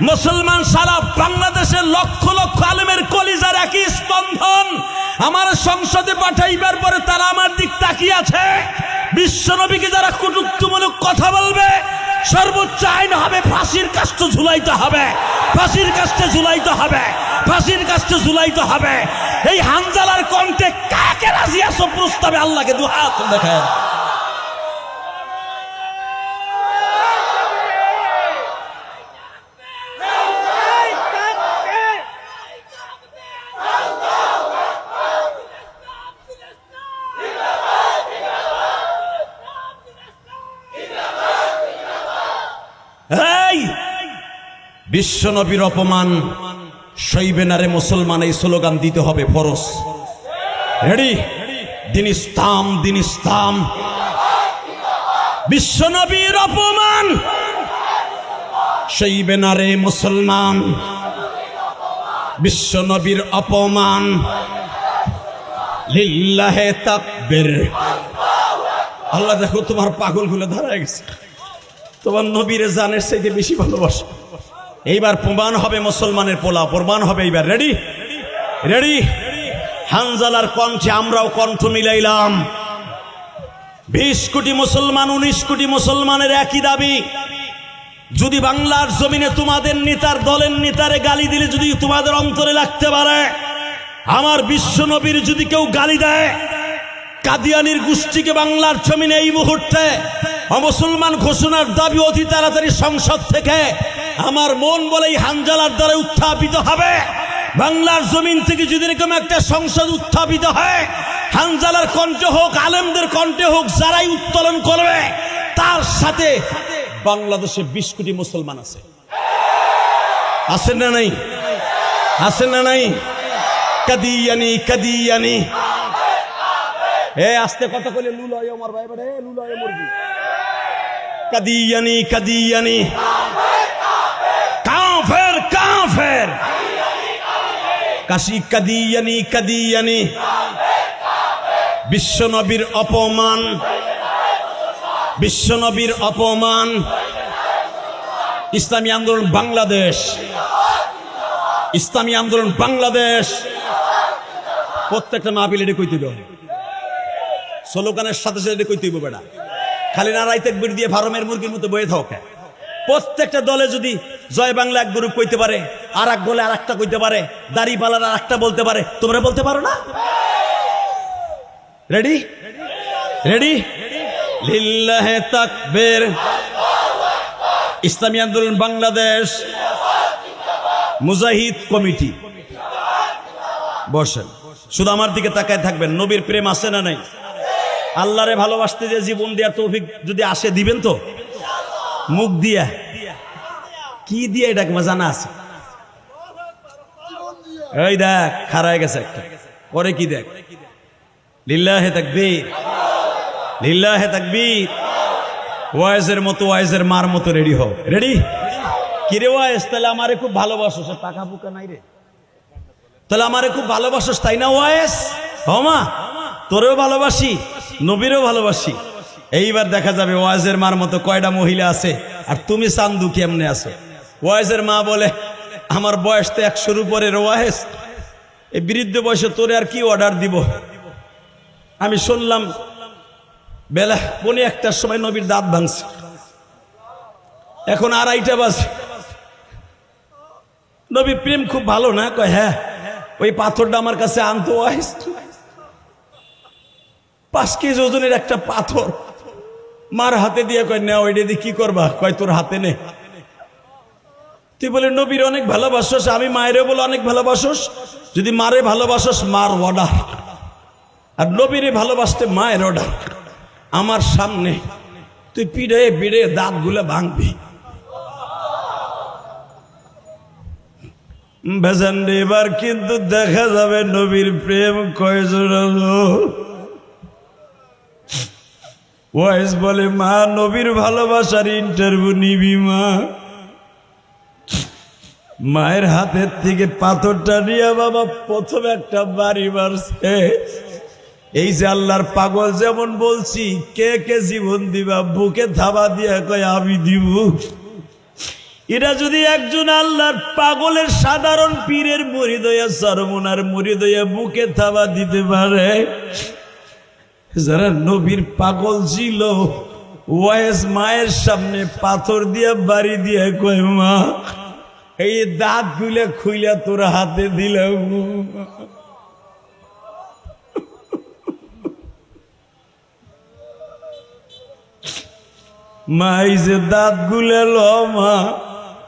A: মুসলমান সারা বাংলাদেশের লক্ষ লক্ষ আলেমের কলিজার একই স্পন্দন। আমার সংসদে পাঠাইবার পরে তারা আমার দিক তাকিয়ে আছে। বিশ্বনবীকে যারা কটূক্তিমূলক কথা বলবে, সর্বোচ্চ আইন হবে ফাঁসির কাস্টে ঝুলাইতে হবে, ফাঁসির কাস্টে ঝুলাইতে হবে, ফাঁসির কাস্টে ঝুলাইতে হবে। এই হানজালার কণ্ঠে কাকে রাজি আছো প্রস্তাবে? আল্লাহকে দু হাত দেখায়। বিশ্বনবীর অপমান সইবেনারে মুসলমান, এই স্লোগান দিতে হবে ফরজ। রেডি? দিন ইসলাম, দিন ইসলাম। বিশ্বনবীর অপমান, সইবেনারে মুসলমান। বিশ্বনবীর অপমান, লিল্লাহে তাকবীর। আল্লাহ দেখো তোমার পাগলগুলো ধরায় গেছে, তোমার নবীরে জানের চাইতে বেশি ভালোবাসে। এইবার প্রমাণ হবে মুসলমানের পোলা, প্রমাণ হবে এইবার। রেডি? রেডি? হানজালার কণ্ঠে আমরাও কণ্ঠ মিলাইলাম। 20 কোটি মুসলমান, 19 কোটি মুসলমানের একই দাবি, যদি বাংলার জমিনে তোমাদের নেতার, দলের নেতারে গালি দিলে যদি তোমাদের অন্তরে লাগতে পারে, আমার বিশ্ব নবীর যদি কেউ গালি দেয়, কাদিয়ানির গোষ্ঠীকে বাংলার জমিনে এই মুহূর্তে অমুসলমান ঘোষণার দাবি অতি তাড়াতাড়ি সংসদ থেকে আমার মন বলে এই হানজালার দ্বারা উত্থাপিত হবে। বাংলার জমিন থেকে যদি এরকম একটা সংসদ উত্থাপিত হয়, হানজালার কণ্ঠে হোক, আলেমদের কণ্ঠে হোক, যারাই উত্তোলন করবে, তার সাথে বাংলাদেশে 20 কোটি মুসলমান আছে। আছে না নাই? আছে না নাই? কাদিয়ানি, কাদিয়ানি। আস্তে কথা কইলে লুলয় আমার ভাই, বাড়ে লুলয় মুরগি। কাদিয়ানি, কাদিয়ানি, কাফের, কাফের। কাশি কাদিয়ানি, কাদিয়ানি। বিশ্বনবীর অপমান, বিশ্বনবীর অপমান। ইসলামী আন্দোলন বাংলাদেশ, ইসলামী আন্দোলন বাংলাদেশ। প্রত্যেকটা মাহফিল এটা কইতে হবে, স্লোগানের সাথে সাথে কইতে হইব। বেটা খালি নারাই তাকবীর দিয়ে ফার্মের মুরগির মতো বয়ে থাকে। প্রত্যেকটা দলে যদি জয় বাংলা এক গ্রুপ কইতে পারে, আর এক দলে আর একটা কইতে পারে, দাড়িপাল্লার আর একটা বলতে পারে, তোমরা বলতে পারো না? রেডি? রেডি? লিল্লাহে তাকবীর। ইসলামী আন্দোলন বাংলাদেশ মুজাহিদ কমিটি। বসেন, শুধু আমার দিকে তাকায় থাকবেন। নবীর প্রেম আছে না নাই? আল্লাহরে ভালোবাসতে যে জীবন দেওয়ার তৌফিক যদি আসে, দিবেন তো? মুখ দিয়া কি দিয়ে এটাকে জানা আছে? এই দেখ খারায় গেছে একটা, পরে কি দেখ? লিল্লাহে তাকবীর, লিল্লাহে তাকবীর। ওয়াইজের মতো, ওয়াইজের মার মতো রেডি হও। রেডি? কিরে ওয়াইজ, তাহলে আমারে খুব ভালোবাসো, সে টাকা বুকা নাই রে, তাহলে আমারে খুব ভালোবাসো তাই না ওয়াইজ? হমা তোরেও ভালোবাসি, নবীরও ভালোবাসি। এইবার দেখা যাবে ওয়াইজের মার মতো কয়টা মহিলা আছে, আর তুমি চান্দু কেমনে আছো? ওয়াইজের মা বলে, আমার বয়স তো 100-র উপরে, ওয়াইজ এই বৃদ্ধ বয়সে তোরে আর কি অর্ডার দিব? আমি শুনলাম বেলা 1:15-র সময় নবীর দাঁত ভাঙছে, এখন 2:30 বাজে। নবীর প্রেম খুব ভালো না? কয় হ্যাঁ, ওই পাথরটা আমার কাছে আনতো ওয়াইজ। 5 কেজি ওজনের একটা পাথর মার হাতে দিয়ে কয়, না ওইটা দিয়ে কি করবা? কয় তোর হাতে নে। তুই বলে নবীর অনেক ভালোবাসোস, আমি মায়েরও বলে অনেক ভালোবাসোস। যদি মারে ভালোবাসোস, মার অর্ডার, আর নবীরে ভালোবাসতে মায়ের অর্ডার। আমার সামনে তুই পিড়ে পিড়ে দাঁত গুলা ভাঙবি। ভেজান এবার কিন্তু দেখা যাবে নবীর প্রেম কয়জন। ওয়াইজ বলে, মা নবীর ভালোবাসার ইন্টারভিউ নিবি মা? মায়ের হাতের থেকে পাথরটা নিয়ে বাবা প্রথম একটা বাড়ি মারছে। এই যে আল্লাহর পাগল যেমন বলছি, কে কে জীবন দিবা? বুকে থাবা দিয়া কয় আমি দিব। এরা যদি একজন আল্লাহর পাগলের সাধারণ পীরের মুরিদ হইয়া, সরমুনার মুরিদ হইয়া বুকে থাবা দিতে পারে, যারা নবীর পাগল ছিল, ওয়াইজ মায়ের সামনে পাথর দিয়া বাড়ি দিয়া কয়, মা এই দাঁত গুলা খুইলা তোর হাতে দিলাম। মা এই যে দাঁত গুলা ল মা।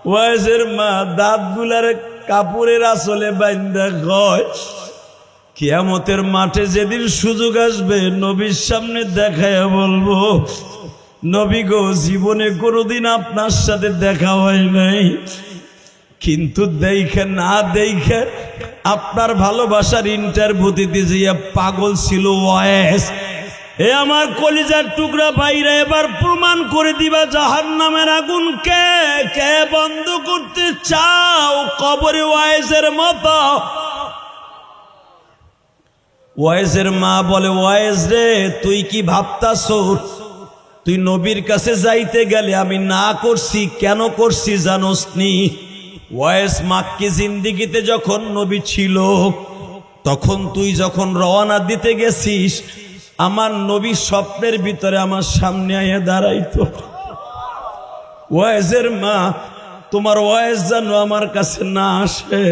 A: ওয়াইজের মা দাঁত গুলার কাপড়ের আসলে বাইন্দা কয়, কিয়ামতের মাঠে যেদিন সুযোগ আসবে নবীর সামনে দেখায়া বলবো, নবী গো জীবনে কোনোদিন আপনার সাথে দেখা হয় নাই, কিন্তু দেখে না দেখে আপনার ভালোবাসার ইন্টারভিউ দিতে যে পাগল ছিল ওয়াইস। এ আমার কলিজার টুকরা ভাইরা, এবার প্রমাণ করে দিবা জাহান্নামের আগুন কে কে বন্ধ করতে চাও কবরে ওয়াইসের মতো। ওয়াইসের মা বলে, ওয়াইস রে তুই কি ভাবতাছ তুই নবীর কাছে যাইতে গেলে আমি না করছি? কেন করছি জানোস নি? ওয়াইস মাক্কি জিন্দিগিতে যখন নবী ছিল তখন তুই যখন রওনা দিতে গেছিস আমার নবী স্বপ্নের ভিতরে আমার সামনে আইয়া দাঁড়াইতো। ওয়াইসের মা, তোমার ওয়াইস যেন আমার কাছে না আসে।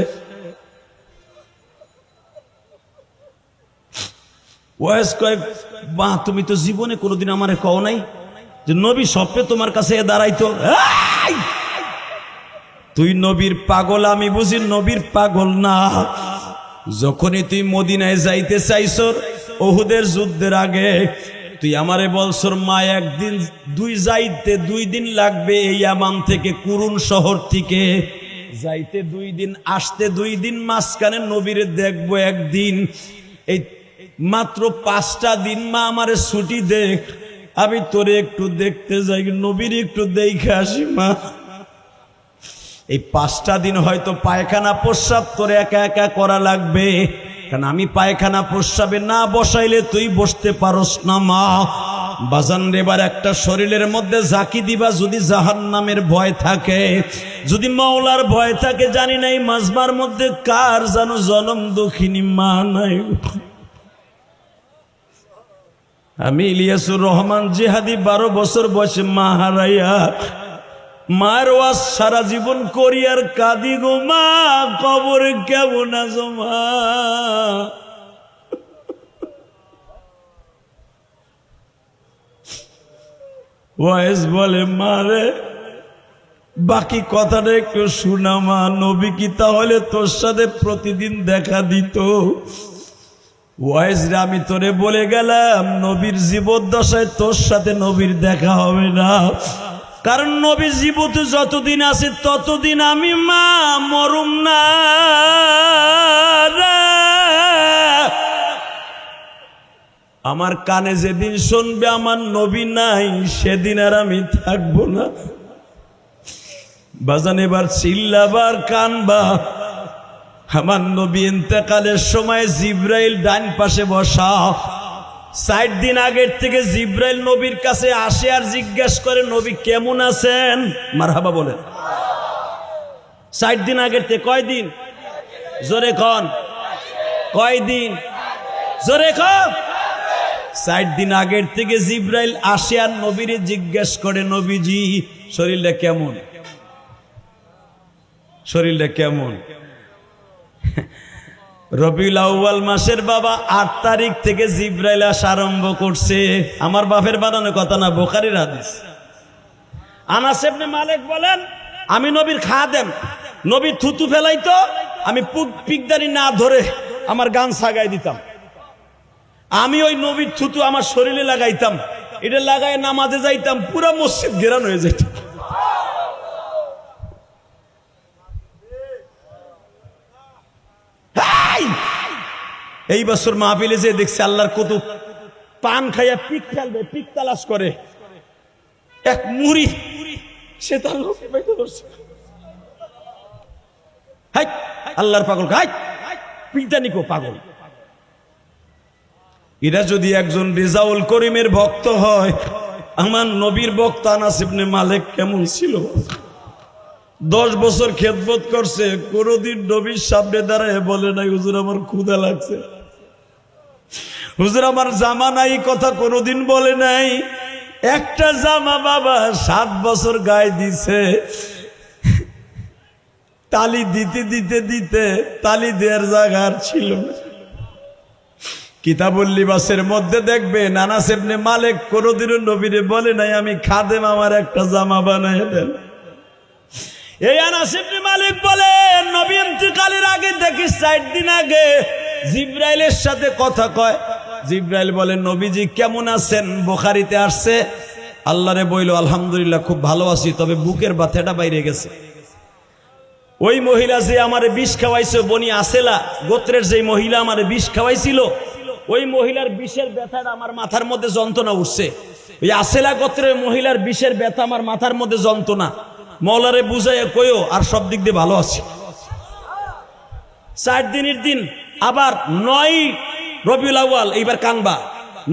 A: ওয়াইস কয়, মা তুমি তো জীবনে কোনোদিন আমারে কও নাই যে নবী স্বপ্নে তোমার কাছে দাঁড়াইতো। তুই নবীর পাগল, আমি বুঝি নবীর পাগল না। যখনই তুই মদিনায় যাইতে চাইছ উহুদের যুদ্ধের আগে, তুই আমারে বলছর মা একদিন যাইতে 2 দিন লাগবে এই ইয়ামান থেকে, কুরুন শহর থেকে যাইতে 2 দিন, আসতে 2 দিন, মাঝখানে নবীরে দেখবো একদিন। এই মাত্র 5টা দিন মা আমারে ছুটি দে, আমি তোরে একটু দেখতে যাই, নবীর একটু দেখে আসি মা। এই 5টা দিন হয়তো পায়খানা প্রস্রাব তোরে একা একা করা লাগবে, কারণ আমি পায়খানা প্রস্রাবে না বসাইলে তুই বসতে পারস না মা। বাজান এবার একটা শরীরের মধ্যে ঝাঁকি দিবা, যদি জাহান্নামের ভয় থাকে, যদি মাওলার ভয় থাকে, জানি না এই মাজবার মধ্যে কার যেন জনম দুঃখিনী মা নাই। আমি ইলিয়াসুর রহমান জিহাদি 12 বছর বয়সে মা হারাইয়া মায়ের ওয়াজ সারা জীবন করি আর কাঁদি গো মা, কবরে কেমন আছো মা? ওয়াইস বলে, মা রে বাকি কথাটা একটু শোনা মা, নবী কি তাহলে তোর সাথে প্রতিদিন দেখা দিত? ওয়াইস রে আমি তোরে বলে গেলাম নবীর জীবদ্দশায় তোর সাথে নবীর দেখা হবে না, কারণ নবী জীবতে যতদিন আছে ততদিন আমি মা মরুম না। আমার কানে যেদিন শুনবে আমার নবী নাই সেদিন আর আমি থাকবো না। বাজান এবার চিল্লাবার কানবা। আমার নবী ইন্তেকালের সময় জিব্রাইল ডান পাশে বসা। 60 দিন আগের থেকে জিব্রাইল নবীর কাছে আসে আর জিজ্ঞেস করে নবী কেমন আছেন? মারহাবা বলেন। 60 দিন আগের থেকে কয়দিন? জোরে কন কয়দিন? জোরে কন। 60 দিন আগের থেকে জিব্রাইল আসে আর নবীরে জিজ্ঞেস করে নবীজি শরীরটা কেমন, শরীরটা কেমন? রবিউল আউয়াল মাসের বাবা 8 তারিখ থেকে জিব্রাইল আসা আরম্ভ করছে। আমার বাপের বানানো কথা না, বুখারীর হাদিস। আনাস ইবনে মালিক বলেন, আমি নবীর খাদেম, নবী থুতু ফেলাইতো, আমি পিকদারি না ধরে আমার গান সাগাই দিতাম। আমি ওই নবীর থুতু আমার শরীরে লাগাইতাম, এটা লাগাই নামাজে যাইতাম, পুরো মসজিদ ঘেরান হয়ে যেত। এই বছর মাহফিলে যে দেখছে আল্লাহর কুতুব পান খাইয়া পিক ফেলবে, পিক তালাশ করে, এক মুড়ি সে তার লোকে বাইতে ধরছে। আল্লাহর পাগল খাই পিকদানিকো পাগল। এরা যদি একজন রেজাউল করিমের ভক্ত হয়, আমার নবীর ভক্ত আনাস ইবনে মালিক কেমন ছিল? 10 বছর খেদমত করছে, কোনদিন নবীর সামনে দাঁড়ায় বলে নাই হুজুর আমার ক্ষুধা লাগছে, হুজুর আমার জামা নাই, কথা কোনদিন বলে নাই। একটা জামা বাবা 7 বছর গায়ে দিছে, তালি দিতে দিতে দিতে তালি দেওয়ার জায়গা আর ছিল না। কিতাবুল লিবাসের মধ্যে দেখবেন আনাস ইবনে মালিক কোনদিনও নবীরে বলে নাই আমি খাদেম, আমার একটা জামা বানায় দেন। এই আনাস ইবনে মালিক বলে নবী ইন্তেকালের আগে দেখি 60 দিন আগে জিব্রাইলের সাথে কথা কয়। জিব্রাইল বলে নবীজি কেমন আছেন? বুখারীতে আসছে, আল্লাহরে বইল আলহামদুলিল্লাহ খুব ভালো আছি, তবে বুকের ব্যথাটা বাইরে গেছে। ওই মহিলা যে আমারে বিষ খাওয়াইছে, বনি আসেলা গোত্রের যে মহিলা আমারে বিষ খাওয়াইছিল, ওই মহিলার বিষের ব্যথাটা আমার মাথার মধ্যে যন্ত্রণা উঠছে। ওই আসেলা গোত্রের মহিলার বিষের ব্যথা আমার মাথার মধ্যে যন্ত্রণা। মৌলারে বুঝাইয়া কইও আর সব দিক দিয়ে ভালো আছে। 4 দিনের দিন আবার 9 রবিউল আউয়াল, এইবার কানবা।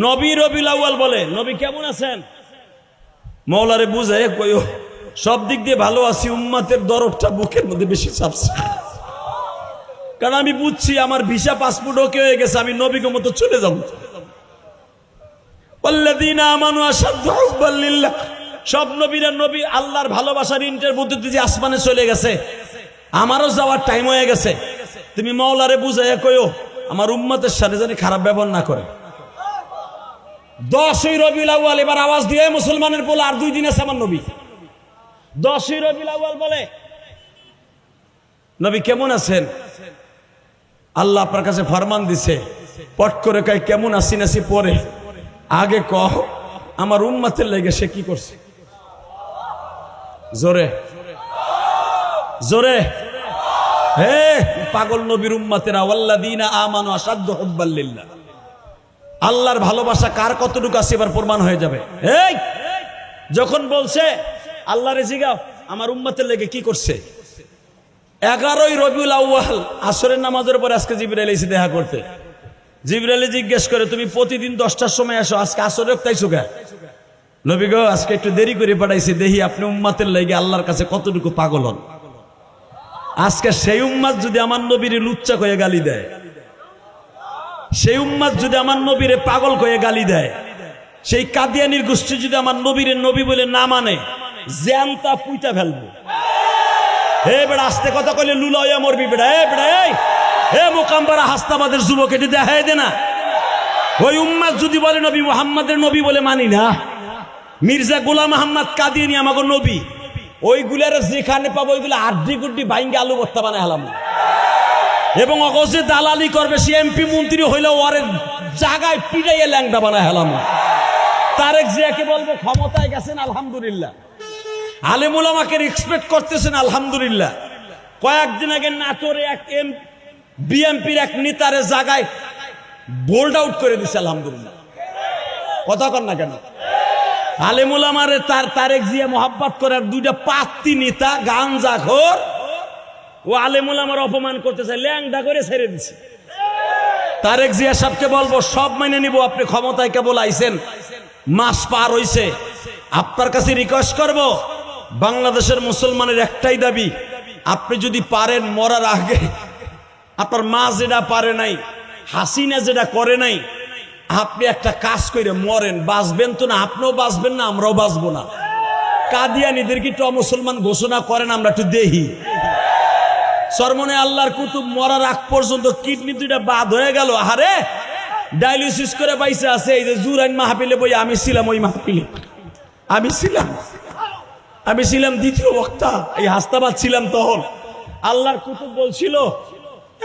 A: নবী রবিউল আউয়াল বলে, নবী কেমন আছেন? মৌলারে বুঝাইয়া কইও সব দিক দিয়ে ভালো আছি, উম্মতের দরদটা বুকের মধ্যে বেশি চাপছে। কারণ আমি বুঝছি আমার ভিসা পাসপোর্ট ওকে হয়ে গেছে, আমি নবীকে মতো চলে যাব। ওয়াল্লাযীনা আমানু আশাদ্দু হুব্বান লিল্লাহ, সব নবীরা নবী আল্লাহর ভালোবাসার ইন্টারভিউতে যে আসমানে চলে গেছে, আমারও যাওয়ার টাইম হয়ে গেছে। তুমি মওলারে বুঝাইয়া কইও আমার উম্মতের সাথে যেন খারাপ ব্যবহার না করে। 10ই রবিউল আউয়াল, এবার আওয়াজ দিয়ে মুসলমানের বলে আর 2 দিন আছে আমার নবী। 10ই রবিউল আউয়াল বলে, নবী কেমন আছেন? আল্লাহ আপনার কাছে ফরমান দিছে, পট করে কয় কেমন আছি নাছি পরে, আগে কহ আমার উম্মতের লেগে সে কি করছে। জোরে জোরে, হে পাগল নবীর উম্মতেরা, ওয়াল্লাযীনা আমানু আশাদ্দু হুব্বান লিল্লাহ, আল্লাহর ভালোবাসা কার কতটুকু আছে এবার প্রমাণ হয়ে যাবে। এই যখন বলছে আল্লাহরে জিগাও আমার উম্মতের লেগে কি করছে। 11ই রবিউল আউয়াল আসরের নামাজের পরে আজকে জিবরাইল এসে দেখা করতে। জিবরাইল জিজ্ঞেস করে, তুমি প্রতিদিন 10টার সময় আসো, আজকে আসরে রক্তাইছো কে? নবী গো আজকে একটু দেরি করে পাঠাইছি, দেখি আপনি উম্মতের লেগে আল্লাহর কাছে কতটুকু পাগল হন। আজকে সেই উম্মত যদি আমার নবীরে লুচ্চা কয়ে গালি দেয়, সেই উম্মত যদি আমার নবীরে পাগল কয়ে গালি দেয়, সেই কাদিয়ানির গোষ্ঠী যদি আমার নবীরে নবী বলে না মানে, জ্যামটা পুইতা ফেলবো। হে বেড়া আস্তে কথা কইলে লুলা হইয়া মরবি বেড়া। এ বেড়া, এই হে মোকামপাড়া হাসনাবাদের যুবক, এটি দেখাই দে না। ওই উম্মত যদি বলে নবী মুহাম্মাদের নবী বলে মানি না, মির্জা গোলাম আহমদ কাদিয়ানি আমাকে নবী, ওইগুলার যেখানে পাবো ওইগুলো আড্ডি গুড্ডি ভাঙ্গে আলু ভর্তা বানায় হলাম, এবং অগজে দালালি করবে। সে এমপি মন্ত্রী হইলে ওরে জায়গায় পিড়াইয়া ল্যাংটা বানায় হলাম। তারেক জিয়াকে বলবো ক্ষমতায় গেছেন আলহামদুলিল্লাহ, আলেমুল আমাকে এক্সপেক্ট করতেছেন আলহামদুলিল্লাহ। কয়েকদিন আগে নাটোরে এক বিএমপির এক নেতারে জায়গায় বোল্ড আউট করে দিছে আলহামদুলিল্লাহ। কথা কর না কেন? আলেমুল আমারে তারেক জিয়া মোহাব্বত করার 2টা পাত্তি নেতা গাঞ্জাখোর, ও আলেমুল আমার অপমান করতেছে, ল্যাংডা করে ছেড়ে দিছে। তারেক জিয়া সাহেবকে বলবো সব মেনে নিব, আপনি ক্ষমতায় কেবল আইছেন, মাস পার হইছে, আপনার কাছে রিকোয়েস্ট করব, বাংলাদেশের মুসলমানের একটাই দাবি, আপনি যদি পারেন মরার আগে, আপনার মা যেটা পারে নাই, হাসিনা যেটা করে নাই, আপনি একটা কাজ করে মরেন, বাঁচবেন তো না, আপনিও বাঁচবেন না, আমরাও বাঁচবো না। কাদিয়ানীদের কি তো মুসলমান ঘোষণা করেন, আমরা একটু দেখি। সরমনে আল্লাহর কুতুব মরার আগ পর্যন্ত কিডনি 2টা বাদ হয়ে গেল, আরে ডায়ালিসিস করে পাইছে আছে। এই যে জুরাইন মাহফিলে বই আমি ছিলাম, ওই মাহফিলে আমি ছিলাম দ্বিতীয় বক্তা, এই হাসনাবাদ ছিলাম তখন। আল্লাহর কুতুব বলছিল,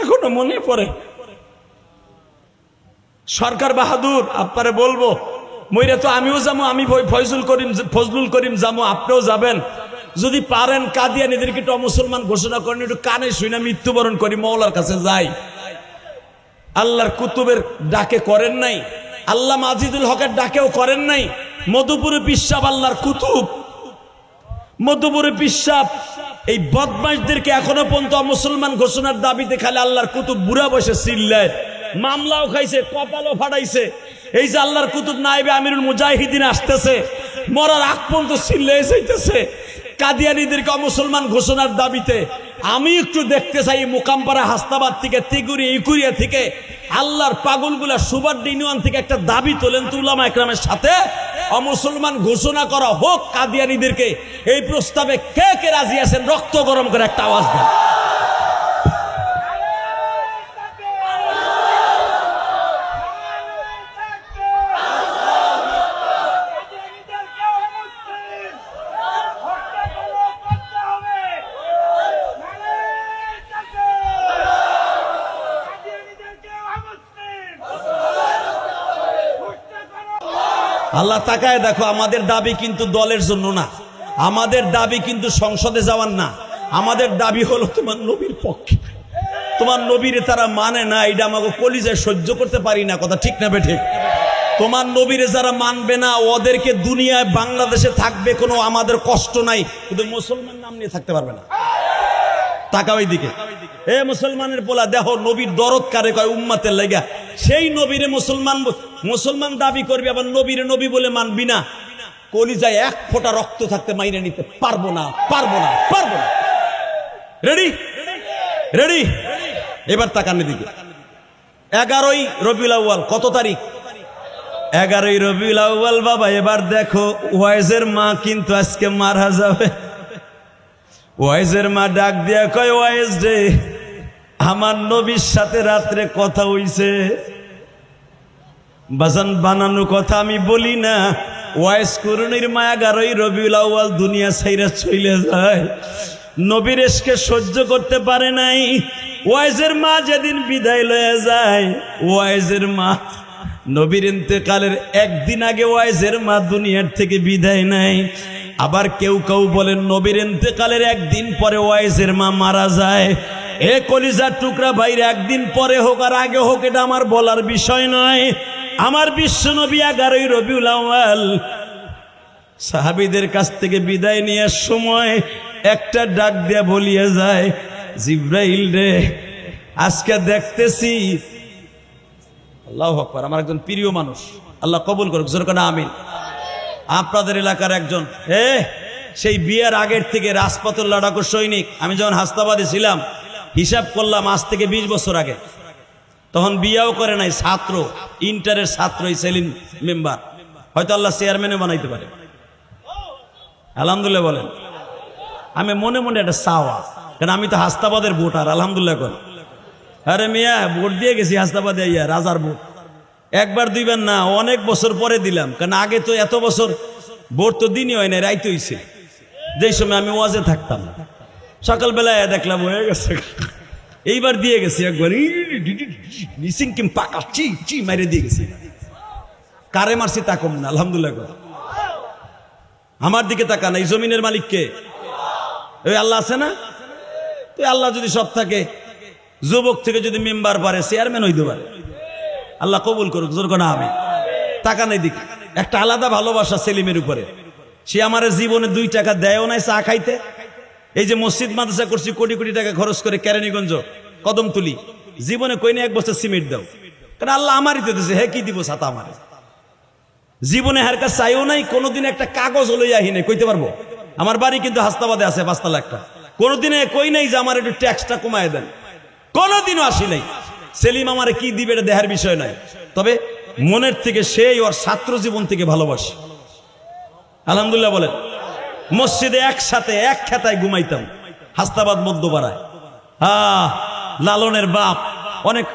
A: এখনো মনে পড়ে, সরকার বাহাদুর আপনারে বলবো, মইরা তো আমিও যাবো, আমি ফজলুল করিম যাবো, আপনিও যাবেন, যদি পারেন কাদিয়ানীদেরকে একটু মুসলমান ঘোষণা করেন, একটু কানে শুনে মৃত্যুবরণ করি, মওলার কাছে যাই। আল্লাহর কুতুবের ডাকে করেন নাই, আল্লাহ আজিজুল হকের ডাকেও করেন নাই। মধুপুরে পিসাব আল্লাহর কুতুব, মধুপুরে পিসাব এই বদমাইশদেরকে এখনো পর্যন্ত মুসলমান ঘোষণার দাবিতে খালি আল্লাহর কুতুব বুড়া বসে চিল্লায়, মামলাও খাইছে, কপালও ফাটাইছে। এই যে আল্লাহর কুতুব নায়েবে আমিরুল মুজাহিদিন আসতেছে, মরার আগ পর্যন্ত চিল্লায় যাইতেছে কাদিয়ানীদেরকে মুসলমান ঘোষণার দাবিতে। আমি একটু দেখতে চাই মোকামপাড়া হাসনাবাদ থেকে, তিগুরি ইকুরিয়া থেকে, আল্লাহর পাগলগুলা সুবাড্ডি ইউনিয়ন থেকে একটা দাবি তোলেন তো উলামা একরামের সাথে, অমুসলমান ঘোষণা করা হোক কাদিয়ানীদেরকে। এই প্রস্তাবে কে কে রাজি আছেন? রক্ত গরম করে একটা আওয়াজ দেন। আল্লাহ তাকায় দেখো, আমাদের দাবি কিন্তু দলের জন্য না, আমাদের দাবি কিন্তু সংসদে যাওয়ার না, আমাদের দাবি হলো তোমার নবীর পক্ষে। তোমার নবীরে তারা মানে না, এটা আমাকে কলিজায় সহ্য করতে পারি না, কথা ঠিক না বেঠিক? তোমার নবীরে যারা মানবে না ওদেরকে দুনিয়ায় বাংলাদেশে থাকবে কোনো আমাদের কষ্ট নাই, কিন্তু মুসলমান নাম নিয়ে থাকতে পারবে না। তাকাও এইদিকে, এ মুসলমানের পোলা দেখো নবীর দরদ কারে কয় উম্মাতের লাগা। সেই নবীরে মুসলমান দাবি করবি, আবার নবীরে নবী বলে মানবি না, কলিজায় এক ফোঁটা রক্ত থাকতে মাইনে নিতে পারবো না, পারবো না, পারবো না। Ready ready? এবার তাকানোর দিকে। 11ই রবিউল আউয়াল, কত তারিখ? 11ই রবিউল আউয়াল। বাবা এবার দেখো, ওয়াইজের মা কিন্তু আজকে মারা যাবে। ওয়াইজের মা ডাক দিয়া কয়, ওয়াইজ রে, আমার নবীর সাথে রাত্রে কথা হইছে। বাজান বানানো কথা আমি বলি না। ওয়াইজ কুরুনির মা 11ই রবিউল আউয়াল দুনিয়া ছাইরা চলে যায়। নবীর এসকে সহ্য করতে পারে নাই। ওয়াইজের মা যেদিন বিদায় লয়ে যায়, ওয়াইজের মা নবীর ইন্তেকালের একদিন আগে ওয়াইজের মা দুনিয়ার থেকে বিদায় নেয়। আবার কেউ কেউ বলেন নবীর ইন্তেকালের একদিন পরে ওয়াইজের মা মারা যায়। এ কলিজার টুকরা ভাইরা, একদিন পরে হোক আর আগে হোক এটা আমার বলার বিষয় নয়। আমার বিশ্ব নবী 11ই রবিউল আউয়াল সাহাবীদের কাছ থেকে বিদায় নেওয়ার সময় একটা ডাক দিয়া বলিয়া যায়, জিব্রাইল রে, আজকে দেখতেছি। আল্লাহু আকবার। আমার একজন প্রিয় মানুষ, আল্লাহ কবুল করুক, জোরে কোন আমিন। আপনাদের এলাকার একজন, সেই বিয়ের আগের থেকে রাজপথের লড়াকু সৈনিক। আমি যখন হাসনাবাদে ছিলাম, হিসাব করলাম আজ থেকে 20 বছর আগে, তখন বিয়েও করে নাই, ছাত্র, ইন্টারের ছাত্র, সেলিম মেম্বার। হয়তো আল্লাহ চেয়ারম্যানে বানাইতে পারে, আলহামদুলিল্লাহ বলেন। আমি মনে মনে একটা চাওয়া, কারণ আমি তো হাসনাবাদের ভোটার, আলহামদুলিল্লাহ কর। আরে মিয়া, ভোট দিয়ে গেছি হাসনাবাদে, ইয়া রাজার ভোট। একবার দুইবার না, অনেক বছর পরে দিলাম, কারণ আগে তো এত বছর ভোট তো দিনই হয় না, রাইতে হইছে। যেই সময় আমি ওয়াজে থাকতাম, সকালবেলায় দেখলাম হয়ে গেছে। এইবার দিয়ে গেছি একবার, সিংকিম পাকা চি চি মাইরে দিয়ে গেছি। কারে মারছি তা কম না, আলহামদুলিল্লাহ কর। আমার দিকে তাকান, এই জমিনের মালিককে ওই আল্লাহ আছে না? তো আল্লাহ যদি সব থাকে, যুবক থেকে যদি মেম্বার পারে, চেয়ারম্যান হইতে পারে। আল্লাহ কবুল করুক, জোর করে আমি তাকান এই দিকে। একটা আলাদা ভালোবাসা সেলিমের উপরে। সে আমার জীবনে 2 টাকা দেয়ও নাই চা খাইতে। এই যে মসজিদ মাদ্রাসা করছি, কোটি কোটি টাকা খরচ করে, কেরানীগঞ্জ কদমতলি, জীবনে কই না 1 বছর সিমেন্ট দাও, কারণ আল্লাহ আমারই তো দিছে। হে কি দিব ছাতা আমারে? জীবনে হার কাছে চাইও নাই, কোনোদিন একটা কাগজ লইয়া আহি নাই, কইতে পারবো। আমার বাড়ি কিন্তু হাসনাবাদে আছে 5 তলা একটা। কোনোদিনে কই নাই যে আমার একটু ট্যাক্সটা কমায় দেন, কোনোদিনও আসি নাই। সেলিম আমারে কি দিবে এটা দেখার বিষয় নয়, তবে মনের থেকে সেই ওর ছাত্র জীবন থেকে ভালোবাসি, আলহামদুলিল্লাহ বলেন। মসজিদে একসাথে এক খেতায় ঘুমাইতাম, হাসনাবাদ মধ্যপাড়ায়। লালনের বাপ, অনেক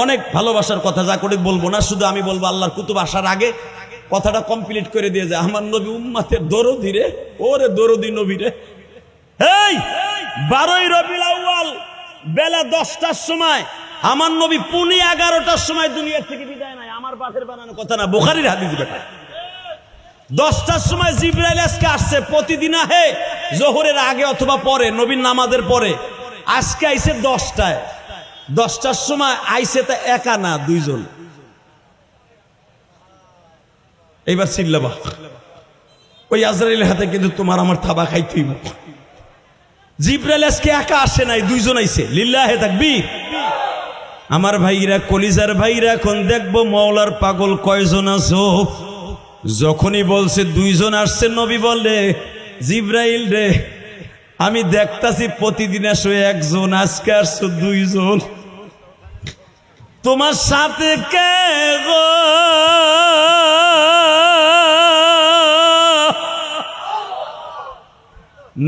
A: অনেক ভালোবাসার কথা, যা করে বলবো না, শুধু আমি বলবো আল্লাহর কুতুব আসার আগে কথাটা কমপ্লিট করে দিয়ে যায়। আমার নবী উম্মাতের দরদি রে, ওরে দরদি নবী রে। এই 12ই রবিউল আউয়াল বেলা 10টার সময় আমার নবী পুনে 11টার সময় দুনিয়া থেকে বিদায় নেয়। আমার বাপের বানানো কথা না, বুখারীর হাদিস বেটা। 10টার সময় জিবরাইল আজকে আসছে, প্রতিদিন আহে জোহরের আগে অথবা পরে, নবীর নামাজের পরে। আজকে আইছে 10টায়। 10টার সময় আইছে তা একা না, 2 জন। এইবার চিল্লাবা, ওই আজরাইলের হাতে কিন্তু তোমার আমার থাবা খাইতেই। জিবরাইল আজকে একা আসে নাই, 2 জন আইছে। লিল্লাহে তাকবীর। আমার ভাইরা, কলিজার ভাইরা, এখন দেখবো মাওলার পাগল কয়জন আছো। যখনই বলছে 2 জন আসছে, নবী বলে, জিবরাইল রে, আমি দেখতাছি প্রতিদিন আসো 1 জন, আজকে আসছো 2 জন। তোমার সাথে কে গো?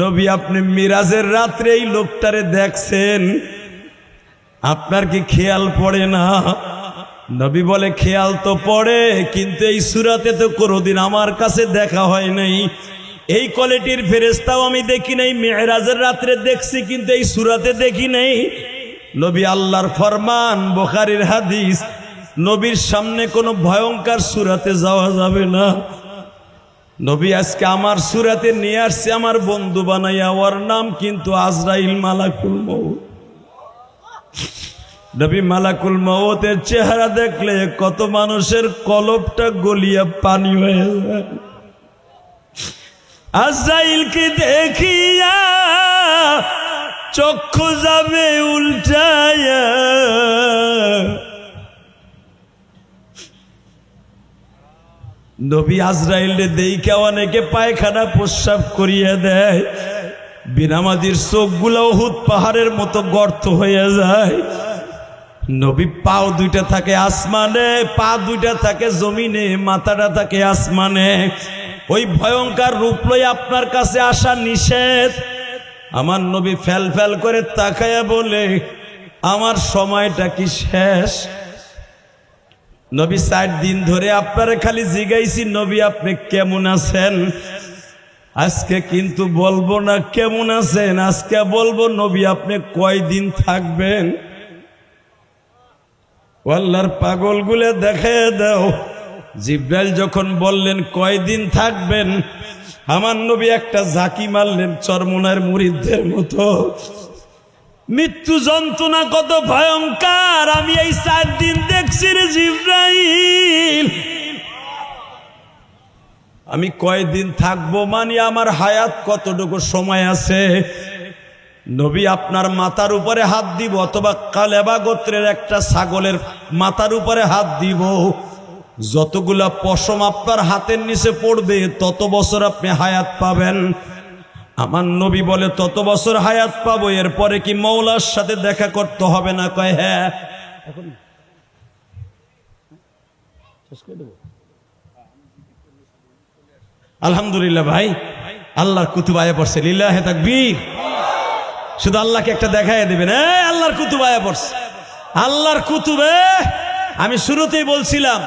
A: নবী, আপনি মিরাজের রাত্রে এই লোকটারে দেখছেন, আপনার কি খেয়াল পড়ে না? নবী বলে, খেয়াল তো পড়ে, কিন্তু এই সূরাতে তো কোনোদিন আমার কাছে দেখা হয় নাই। এই কোয়ালিটির ফেরেশতাও আমি দেখি নাই। মেরাজের রাত্রে দেখছি, কিন্তু এই সূরাতে দেখি নাই। নবী আল্লাহর ফরমান, বুখারীর হাদিস, নবীর সামনে কোনো ভয়ঙ্কর সূরাতে যাওয়া যাবে না। নবী আজকে আমার সুরাতে নিয়ে আসছে আমার বন্ধু বানাইয়া, ওর নাম কিন্তু আজরাইল মালাকুল মউত। নবী মালাকুল মউতের চেহারা দেখলে কত মানুষের কলবটা গলিয়া পানি হয়ে যায়। আজরাইলকে দেখিয়া চক্ষু যাবে উল্টায়া, নবী আজরাইলে দেইখা অনেকে পায়খানা প্রস্রাব করিয়া দেয়, বিনামাজির চোখগুলো উহুদ পাহাড়ের মতো গর্ত হয়ে যায়। নবী পাও দুইটা থাকে আসমানে, পা দুইটা থাকে জমিনে, মাথাটা থাকে আসমানে। ওই ভয়ঙ্কর রূপ লই আপনার কাছে আসা নিষেধ। আমার নবী ফেল ফেল করে তাকায়া বলে, আমার সময়টা কি শেষ? নবী 4 দিন ধরে আপনারে খালি জিগাইছি, নবী আপনি কেমন আছেন? আজকে কিন্তু বলবো না কেমন আছেন, আজকে বলবো নবী আপনি কয়দিন থাকবেন? আল্লাহর পাগলগুলো দেখে দাও। জিব্রাইল যখন বললেন কয়দিন থাকবেন, আমার নবী একটা ঝাঁকি মারলেন চরমোনার মুরিদদের মতো। মৃত্যু যন্ত্রণা কত ভয়ঙ্কর আমি এই 4 দিন দেখছি রে জিব্রাইল। আমি কয়দিন থাকবো মানে আমার হায়াত কতটুকু সময় আছে? নবী আপনার মাথার উপরে হাত দিব, অথবা কালেবা গোত্রের একটা ছাগলের মাথার উপরে হাত দিব, যতগুলা পশম আপনার হাতের নিচে পড়বে তত বছর আপনি হায়াত পাবেন। আমার নবী বলে তত বছর হায়াত পাবো, এরপরে কি মওলার সাথে দেখা করতে হবে না? কয় হ্যাঁ। আলহামদুলিল্লাহ ভাই, আল্লাহর কুতুব আয়া পড়ছে, লিল্লাহে তাকবীর। শুধু আল্লাহকে একটা দেখায় দিবেন, আল্লাহর কুতুব আয়া পড়ছে, আল্লাহর কুতুবে। আমি শুরুতেই বলছিলাম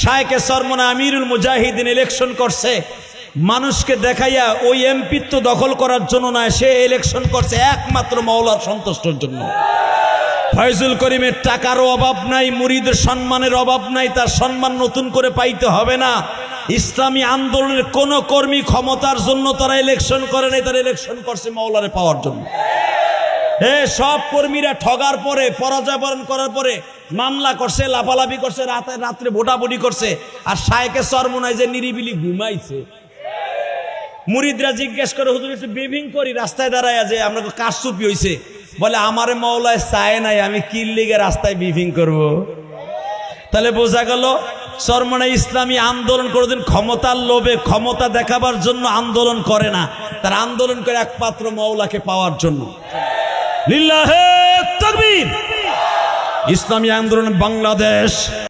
A: শায়েখে সরমনা আমিরুল মুজাহিদিন ইলেকশন করছে মানুষকে দেখাইয়া, ওই এমপিত্ব দখল করার জন্য নয়, সে ইলেকশন করছে একমাত্র মাওলার সন্তুষ্টের জন্য। ফয়জুল করিমের টাকারও অভাব নাই, মুরিদের সম্মানের অভাব নাই, তার সম্মান নতুন করে পাইতে হবে না। ইসলামী আন্দোলনের কোন কর্মী ক্ষমতার জন্য তারা ইলেকশন করে নাই, তারা ইলেকশন করছে মাওলারে পাওয়ার জন্য। সব কর্মীরা ঠগার পরে, পরাজয় বরণ করার পরে মামলা করছে, লাফালাফি করছে, রাত্রে ভোটাভুটি করছে, আর শায়েখে সরমনায় যে নিরিবিলি ঘুমাইছে। মুরিদরা জিজ্ঞেস করে, হুজুর একটু ব্রিফিং করি, রাস্তায় দাঁড়ায় যে আমরা তো কারচুপি হইছে। বলে আমারে মাওলায় চায় নাই, আমি কি লিগে রাস্তায় ব্রিফিং করব? তাহলে বোঝা গেল সরমনা ইসলামী আন্দোলন কোনদিন ক্ষমতার লোভে, ক্ষমতা দেখাবার জন্য আন্দোলন করে না, তার আন্দোলন করে একমাত্র মাওলাকে পাওয়ার জন্য। লিল্লাহে তাকবীর। ইসলামী আন্দোলন বাংলাদেশ।